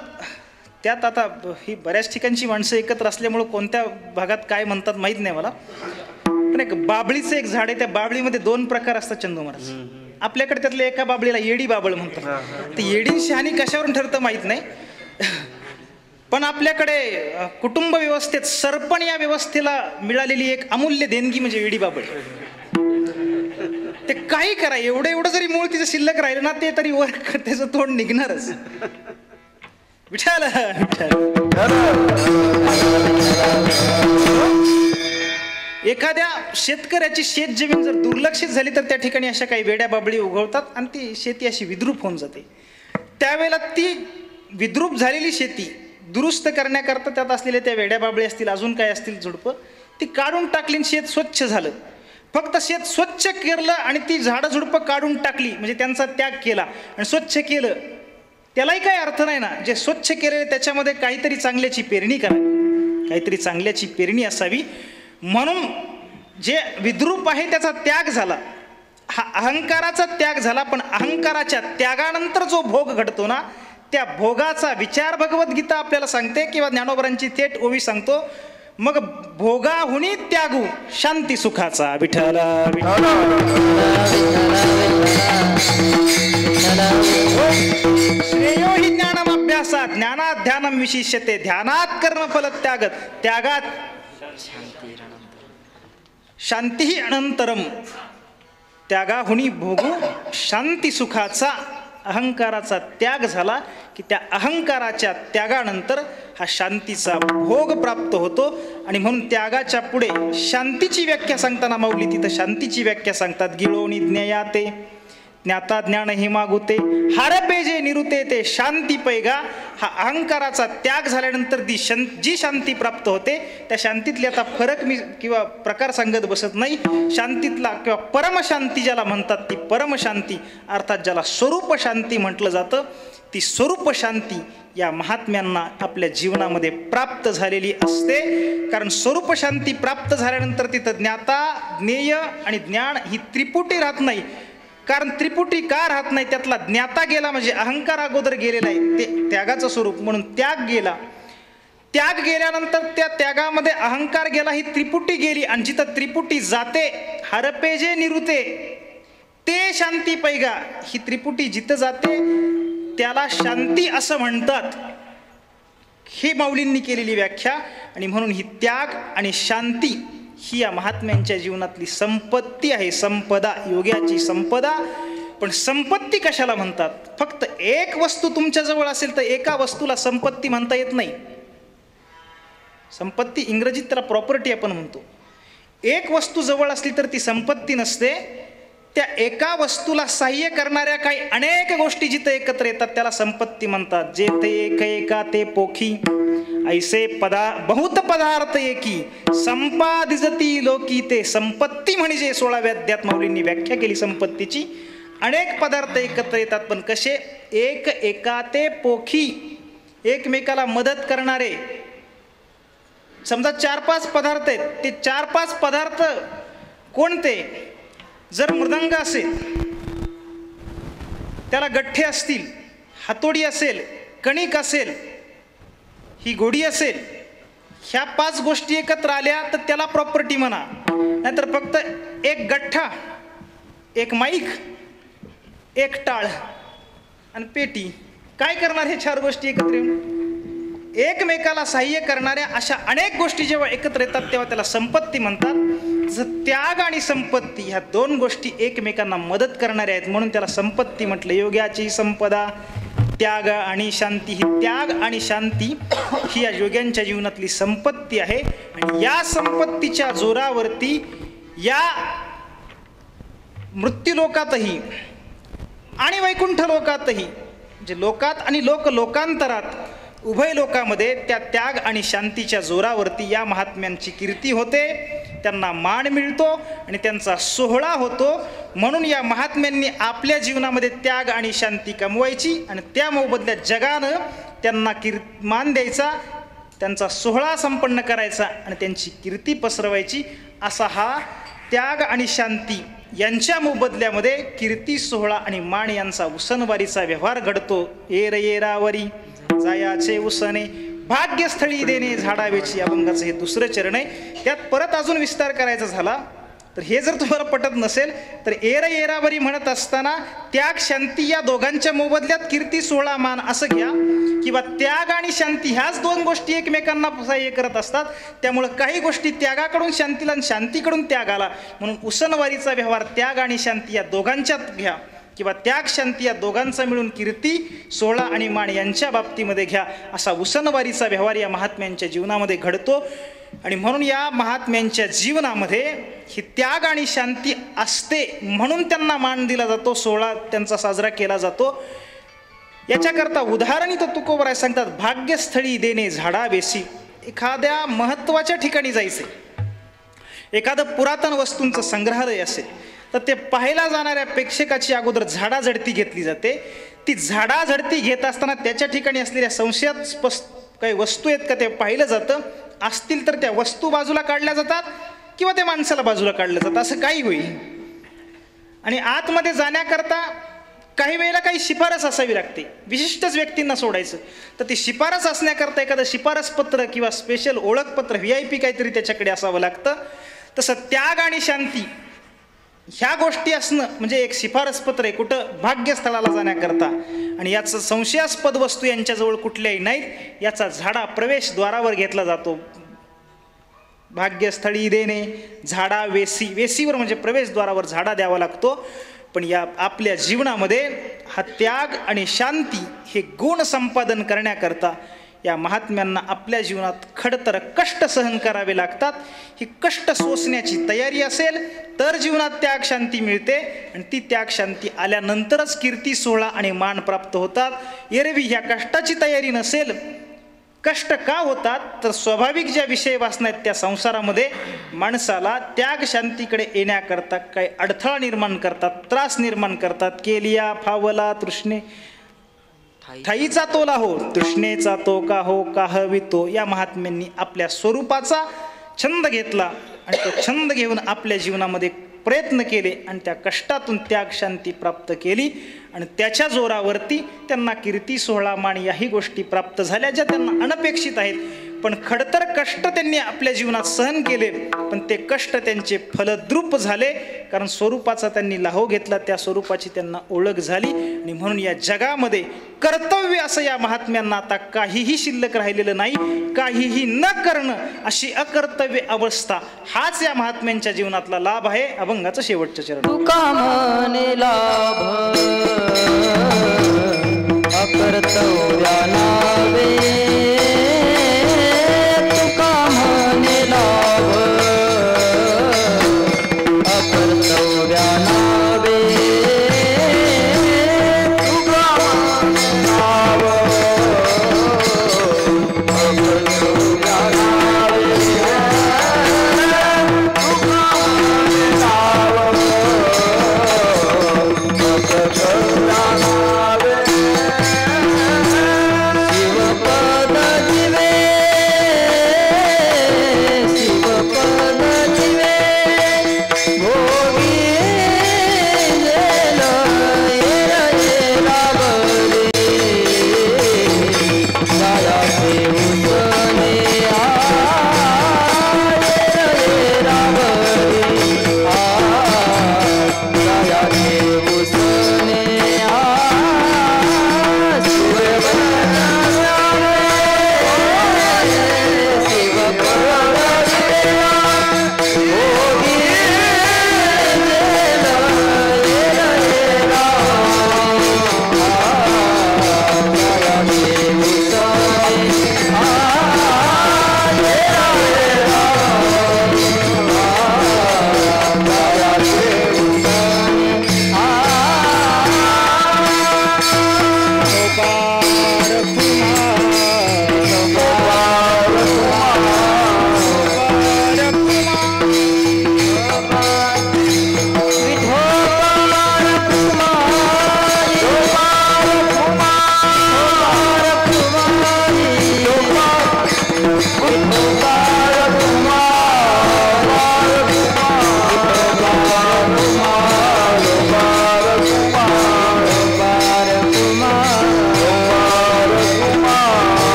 त्यात आता ही बऱ्याच ठिकाणची माणसं एकत्र असल्यामुळं कोणत्या भागात काय म्हणतात माहीत नाही मला, पण एक बाबळीचं एक झाड आहे, त्या बाबळीमध्ये 2 प्रकार असतात चंदू महाराज. आपल्याकडे त्यातल्या एका बाबळीला येडी बाबळ म्हणतात. ते येडी शहाणी कशावरून ठरतं माहीत नाही, पण आपल्याकडे कुटुंब व्यवस्थेत सरपण या व्यवस्थेला मिळालेली एक अमूल्य देणगी म्हणजे येडी बाबळ. ते काही करा, एवढं जरी मूळ तिचं शिल्लक राहिलं ना, ते तरी वर त्याचं तोंड निघणारच. विठ्ठल एखाद्या शेतकऱ्याची शेत जमीन जर दुर्लक्षित झाली तर त्या ठिकाणी अशा काही वेड्या बाबळी उगवतात आणि ती शेती अशी विद्रूप होऊन जाते. त्यावेळेला ती विद्रूप झालेली शेती दुरुस्त करण्याकरता त्यात असलेल्या त्या वेड्या बाबळी असतील, अजून काय असतील झुडपं, ती काढून टाकली, शेत स्वच्छ झालं. फक्त शेत स्वच्छ केलं आणि ती झाडं झुडपं काढून टाकली म्हणजे त्यांचा त्याग केला आणि स्वच्छ केलं, त्यालाही काही अर्थ नाही ना. जे स्वच्छ केलेलं त्याच्यामध्ये काहीतरी चांगल्याची पेरणी करावी, काहीतरी चांगल्याची पेरणी असावी. म्हणून जे विद्रूप आहे त्याचा त्याग झाला, हा अहंकाराचा त्याग झाला. पण अहंकाराच्या त्यागानंतर जो भोग घडतो ना, त्या भोगाचा विचार भगवद्गीता आपल्याला सांगते किंवा ज्ञानोबरांची थेट ओवी सांगतो. मग भोगाहुनी त्यागू शांती सुखाचा. विठ्ठल श्रेयो हि ज्ञानम अभ्यासात ज्ञानात ध्यानम विशिष्यते ध्यानात कर्मफल त्यागत त्यागात शांती अनंतरम. त्यागाहुनी भोगू शांती सुखाचा. अहंकाराचा त्याग झाला की त्या अहंकाराच्या त्यागानंतर हा शांतीचा भोग प्राप्त होतो. आणि म्हणून त्यागाच्या पुढे शांतीची व्याख्या सांगताना माऊली तिथं शांतीची व्याख्या सांगतात. गिळोनी ज्ञेयाते ज्ञाता ज्ञान हि मागुते हारपे जे निरुते ते शांती पैगा. हा अहंकाराचा त्याग झाल्यानंतर जी शांती प्राप्त होते त्या शांतीतली आता फरक मी किंवा प्रकार सांगत बसत नाही. शांतीतला किंवा परमशांती ज्याला म्हणतात ती परमशांती, अर्थात ज्याला स्वरूप शांती म्हटलं जातं, ती स्वरूप शांती या महात्म्यांना आपल्या जीवनामध्ये प्राप्त झालेली असते. कारण स्वरूप शांती प्राप्त झाल्यानंतर तिथं ज्ञाता ज्ञेय आणि ज्ञान ही त्रिपुटी राहत नाही. कारण त्रिपुटी का राहत नाही, त्यातला ज्ञाता गेला म्हणजे अहंकार अगोदर गेलेला आहे, ते त्यागाचं स्वरूप. म्हणून त्याग गेला, त्याग गेल्यानंतर त्या त्यागामध्ये अहंकार गेला, ही त्रिपुटी गेली. आणि जिथं त्रिपुटी जाते हरपे जे निरुते ते शांती पैगा. ही त्रिपुटी जिथं जाते त्याला शांती असं म्हणतात. ही माऊलींनी केलेली व्याख्या. आणि म्हणून ही त्याग आणि शांती ही या महात्म्यांच्या जीवनातली संपत्ती आहे. संपदा, योग्याची संपदा. पण संपत्ती कशाला म्हणतात? फक्त एक वस्तू तुमच्याजवळ असेल तर एका वस्तूला संपत्ती म्हणता येत नाही. संपत्ती इंग्रजीत त्याला प्रॉपर्टी आपण म्हणतो. एक वस्तू जवळ असली तर ती संपत्ती नसते. त्या एका वस्तूला सहाय्य करणाऱ्या काही अनेक गोष्टी जिथं एकत्र येतात त्याला संपत्ती म्हणतात. जे ते एक एका ते पोखी ऐसे बहुत पदार्थ एकी संपादिजती लोकी ते संपत्ती म्हणजे 16व्या अध्यायात माऊलींनी व्याख्या केली संपत्तीची. अनेक पदार्थ एकत्र येतात पण कसे? एक एका ते पोखी, एकमेकाला मदत करणारे. समजा 4-5 पदार्थ आहेत, ते 4-5 पदार्थ कोणते? जर मृदंग असेल त्याला गठ्ठे असतील, हातोडी असेल, कणिक असेल, ही गोडी असेल, ह्या 5 गोष्टी एकत्र आल्या तर त्याला प्रॉपर्टी म्हणा. नाहीतर फक्त एक गठ्ठा, एक माईक, एक टाळ आणि पेटी, काय करणार हे 4 गोष्टी एकत्र येऊन? एकमेकाला सहाय्य करणाऱ्या अशा अनेक गोष्टी जेव्हा एकत्र येतात तेव्हा त्याला संपत्ती म्हणतात. जर त्याग आणि संपत्ती ह्या 2 गोष्टी एकमेकांना मदत करणाऱ्या आहेत म्हणून त्याला संपत्ती म्हटलं. योग्याची संपदा, त्याग आणि शांती. ही त्याग आणि शांती ही या योग्यांच्या जीवनातली संपत्ती आहे. आणि या संपत्तीच्या जोरावरती या मृत्यूलोकातही आणि वैकुंठ लोकातही, जे लोकात आणि लोकांतरात उभय लोकामध्ये त्या त्याग आणि शांतीच्या जोरावरती या महात्म्यांची कीर्ती होते, त्यांना मान मिळतो आणि त्यांचा सोहळा होतो. म्हणून या महात्म्यांनी आपल्या जीवनामध्ये त्याग आणि शांती कमवायची आणि त्या मोबदल्यात जगानं त्यांना मान द्यायचा, त्यांचा सोहळा संपन्न करायचा आणि त्यांची कीर्ती पसरवायची. असा हा त्याग आणि शांती यांच्या मोबदल्यामध्ये कीर्ती, सोहळा आणि मान यांचा उसनवारीचा व्यवहार घडतो. येरावरी जायाचे उसने भाग्यस्थळी देणे झाडावेची अभंगाचं हे दुसरं चरण आहे. त्यात परत अजून विस्तार करायचा झाला तर हे जर तुम्हाला पटत नसेल तर एरा एरावरी म्हणत असताना त्याग शांती या दोघांच्या मोबदल्यात कीर्ती सोहळा मान असं घ्या, किंवा त्याग आणि शांती ह्याच दोन गोष्टी एकमेकांना सहाय्य करत असतात. त्यामुळं काही गोष्टी त्यागाकडून शांतीला आणि शांतीकडून त्यागाला, म्हणून उसनवारीचा व्यवहार त्याग आणि शांती या दोघांच्यात घ्या, किंवा त्याग शांती या दोघांचा मिळून कीर्ती सोहळा आणि मान यांच्या बाबतीमध्ये घ्या. असा उसनवारीचा व्यवहार या महात्म्यांच्या जीवनामध्ये घडतो. आणि म्हणून या महात्म्यांच्या जीवनामध्ये ही त्याग आणि शांती असते म्हणून त्यांना मान दिला जातो, सोहळा त्यांचा साजरा केला जातो. याच्याकरता उदाहरण इथं तुकोबराय सांगतात, भाग्यस्थळी देणे झाडावेसी. एखाद्या महत्त्वाच्या ठिकाणी जायचे, एखादं पुरातन वस्तूंचं संग्रहालय असेल तर ते पाहायला जाणाऱ्या प्रेक्षकाची अगोदर झाडाझडती घेतली जाते. ती झाडाझडती घेत असताना त्याच्या ठिकाणी असलेल्या संशयास्पद काही वस्तू आहेत का ते पाहिलं जातं. असतील तर त्या वस्तू बाजूला काढल्या जातात किंवा त्या माणसाला बाजूला काढलं जातं, असं काही होईल. आणि आतमध्ये जाण्याकरता काही वेळेला काही शिफारस असावी लागते, विशिष्टच व्यक्तींना सोडायचं तर ती शिफारस असण्याकरता एखादं शिफारसपत्र किंवा स्पेशल ओळखपत्र VIP काहीतरी त्याच्याकडे असावं लागतं. तसं त्याग आणि शांती ह्या गोष्टी असणं म्हणजे एक शिफारसपत्र आहे कुठं, भाग्यस्थळाला जाण्याकरता. आणि याचं संशयास्पद वस्तू यांच्याजवळ कुठल्याही नाहीत, याचा झाडा प्रवेशद्वारावर घेतला जातो. भाग्यस्थळी देणे झाडा वेसी, वेसीवर म्हणजे प्रवेशद्वारावर झाडा द्यावा लागतो. पण या आपल्या जीवनामध्ये हा त्याग आणि शांती हे गुण संपादन करण्याकरता या महात्म्यांना आपल्या जीवनात खडतर कष्ट सहन करावे लागतात. ही कष्ट सोसण्याची तयारी असेल तर जीवनात त्याग शांती मिळते, आणि ती त्याग शांती आल्यानंतरच कीर्ती सोहळा आणि मान प्राप्त होतात. एरवी ह्या कष्टाची तयारी नसेल, कष्ट का होतात तर स्वाभाविक ज्या विषय वासना आहेत त्या संसारामध्ये माणसाला त्याग शांतीकडे येण्याकरता काही अडथळा निर्माण करतात, त्रास निर्माण करतात. केलिया फावला तृष्णे ठाईचा तोला हो, तृष्णेचा तो का हो का हवितो. या महात्म्यांनी आपल्या स्वरूपाचा छंद घेतला आणि तो छंद घेऊन आपल्या जीवनामध्ये प्रयत्न केले आणि त्या कष्टातून त्याग शांती प्राप्त केली. आणि त्याच्या जोरावरती त्यांना कीर्ती सोहळा मान याही गोष्टी प्राप्त झाल्या ज्या त्यांना अनपेक्षित आहेत. पण खडतर कष्ट त्यांनी आपल्या जीवनात सहन केले, पण ते कष्ट त्यांचे फलद्रूप झाले, कारण स्वरूपाचा त्यांनी लाहो घेतला, त्या स्वरूपाची त्यांना ओळख झाली. आणि म्हणून या जगामध्ये कर्तव्य असं या महात्म्यांना आता काहीही शिल्लक राहिलेलं नाही. काहीही न करणं अशी अकर्तव्य अवस्था हाच या महात्म्यांच्या जीवनातला लाभ आहे. अभंगाचं शेवटचं चरण. तुका म्हणे लाभ अकर्तव्या नावे, तुका म्हणे लाभ अकर्तव्या नावे, तुका म्हणे लाभ अकर्तव्या नावे, तुका म्हणे लाभ अकर्तव्या नावे.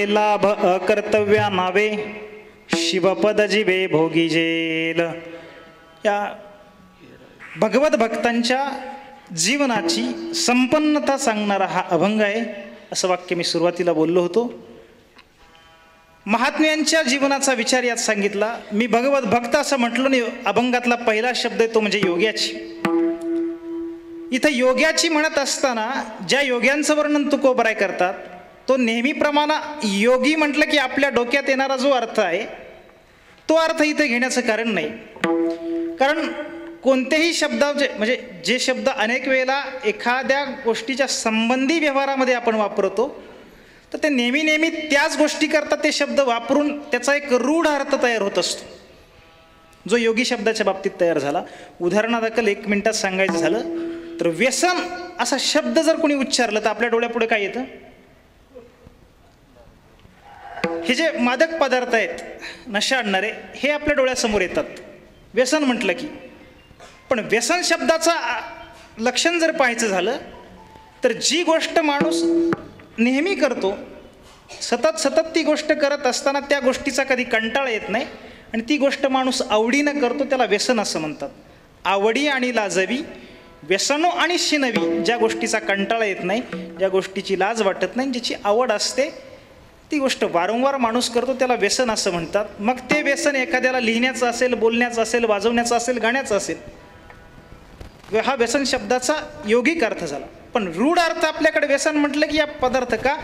लाभ अकर्तव्या नावे शिवपद जिवे भोगी जेल. या भगवत भक्तांच्या जीवनाची संपन्नता सांगणारा हा अभंग आहे. असं वाक्य मी सुरुवातीला बोललो होतो. महात्म्यांच्या जीवनाचा विचार यात सांगितला. मी भगवत भक्त असं म्हटलो नाही. अभंगातला पहिला शब्द आहे तो म्हणजे योग्याची. इथं योग्याची म्हणत असताना ज्या योग्यांचं वर्णन तुकोबराय करतात तो नेहमीप्रमाणे योगी म्हटलं की आपल्या डोक्यात येणारा जो अर्थ आहे तो अर्थ इथे घेण्याचं कारण नाही. कारण कोणतेही शब्द म्हणजे जे शब्द अनेक वेळेला एखाद्या गोष्टीच्या संबंधी व्यवहारामध्ये आपण वापरतो तर ते नेहमी नेहमी त्याच गोष्टी करता ते शब्द वापरून त्याचा एक रूढ अर्थ तयार होत असतो जो योगी शब्दाच्या बाबतीत तयार झाला. उदाहरणादाखल 1 मिनिटात सांगायचं झालं तर व्यसन असा शब्द जर कोणी उच्चारलं तर आपल्या डोळ्यापुढे काय येतं? हे जे मादक पदार्थ आहेत नशा आणणारे हे आपल्या डोळ्यासमोर येतात व्यसन म्हटलं की. पण व्यसन शब्दाचा लक्षण जर पाहायचं झालं तर जी गोष्ट माणूस नेहमी करतो सतत ती गोष्ट करत असताना त्या गोष्टीचा कधी कंटाळा येत नाही आणि ती गोष्ट माणूस आवडीनं करतो त्याला व्यसन असं म्हणतात. आवडी आणि लाजवी व्यसनो आणि शिनवी ज्या गोष्टीचा कंटाळा येत नाही ज्या गोष्टीची लाज वाटत नाही ज्याची आवड असते ती गोष्ट वारंवार माणूस करतो त्याला व्यसन असं म्हणतात. मग ते व्यसन एखाद्याला लिहिण्याचं असेल बोलण्याचं असेल वाजवण्याचं असेल गाण्याचं असेल हा व्यसन शब्दाचा योगिक अर्थ झाला. पण रूढ अर्थ आपल्याकडे व्यसन म्हटलं की या पदार्थ का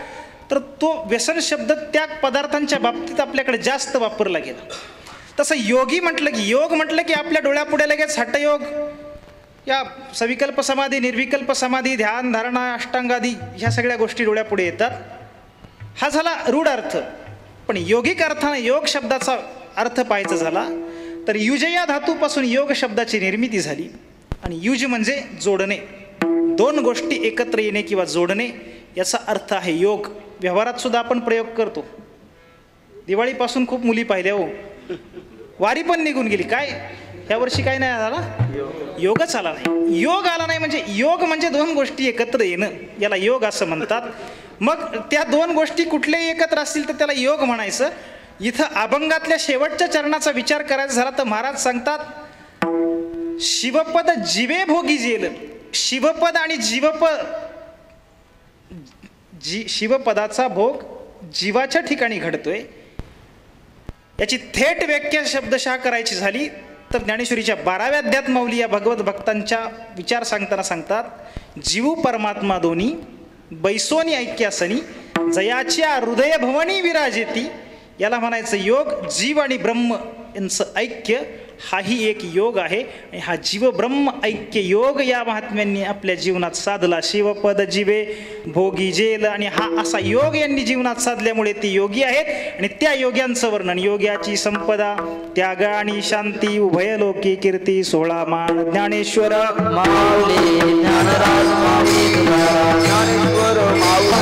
तर तो व्यसन शब्द त्या पदार्थांच्या बाबतीत आपल्याकडे जास्त वापरला गेला. तसं योगी म्हटलं की योग म्हटलं की आपल्या डोळ्यापुढे लगेच हठयोग या सविकल्प समाधी निर्विकल्प समाधी ध्यान धारणा अष्टांगादी ह्या सगळ्या गोष्टी डोळ्यापुढे येतात. हा झाला रूढ अर्थ. पण योगिक अर्थाने योग शब्दाचा अर्थ पाहायचा झाला तर युज या धातूपासून योग शब्दाची निर्मिती झाली. आणि युज म्हणजे जोडणे, 2 गोष्टी एकत्र येणे किंवा जोडणे याचा अर्थ आहे योग. व्यवहारात सुद्धा आपण प्रयोग करतो. दिवाळीपासून खूप मुली पाहिल्या हो, वारी पण निघून गेली. काय ह्या वर्षी काय नाही आला? योगच आला नाही. योग आला नाही म्हणजे योग म्हणजे 2 गोष्टी एकत्र येणं याला योग असं म्हणतात. मग त्या 2 गोष्टी कुठल्याही एकत्र असतील तर त्याला योग म्हणायचं. इथं अभंगातल्या शेवटच्या चरणाचा विचार करायचा झाला तर महाराज सांगतात शिवपद जिवे भोगी जेल. शिवपद आणि शिवपदाचा भोग जीवाच्या ठिकाणी घडतोय याची थेट व्याख्या शब्दशः करायची झाली तर ज्ञानेश्वरीच्या 12व्या अध्यात्म माऊली या भगवत भक्तांच्या विचार सांगताना सांगतात जीव परमात्मा दोन्ही बैसोनी ऐक्यासनी जयाच्या हृदय भवनी विराजेती. याला म्हणायचं योग. जीव आणि ब्रह्म यांचं ऐक्य हाही एक योग आहे आणि हा जीव ब्रह्म ऐक्य योग या महात्म्यांनी आपल्या जीवनात साधला. शिवपद जिवे भोगी जेल आणि हा असा योग यांनी जीवनात साधल्यामुळे ते योगी आहेत. आणि त्या योग्यांचं वर्णन योग्याची संपदा त्याग आणि शांती उभय लोकी कीर्ती 16 मान ज्ञानेश्वर माऊली ज्ञानराज माऊली ज्ञानेश्वर माऊली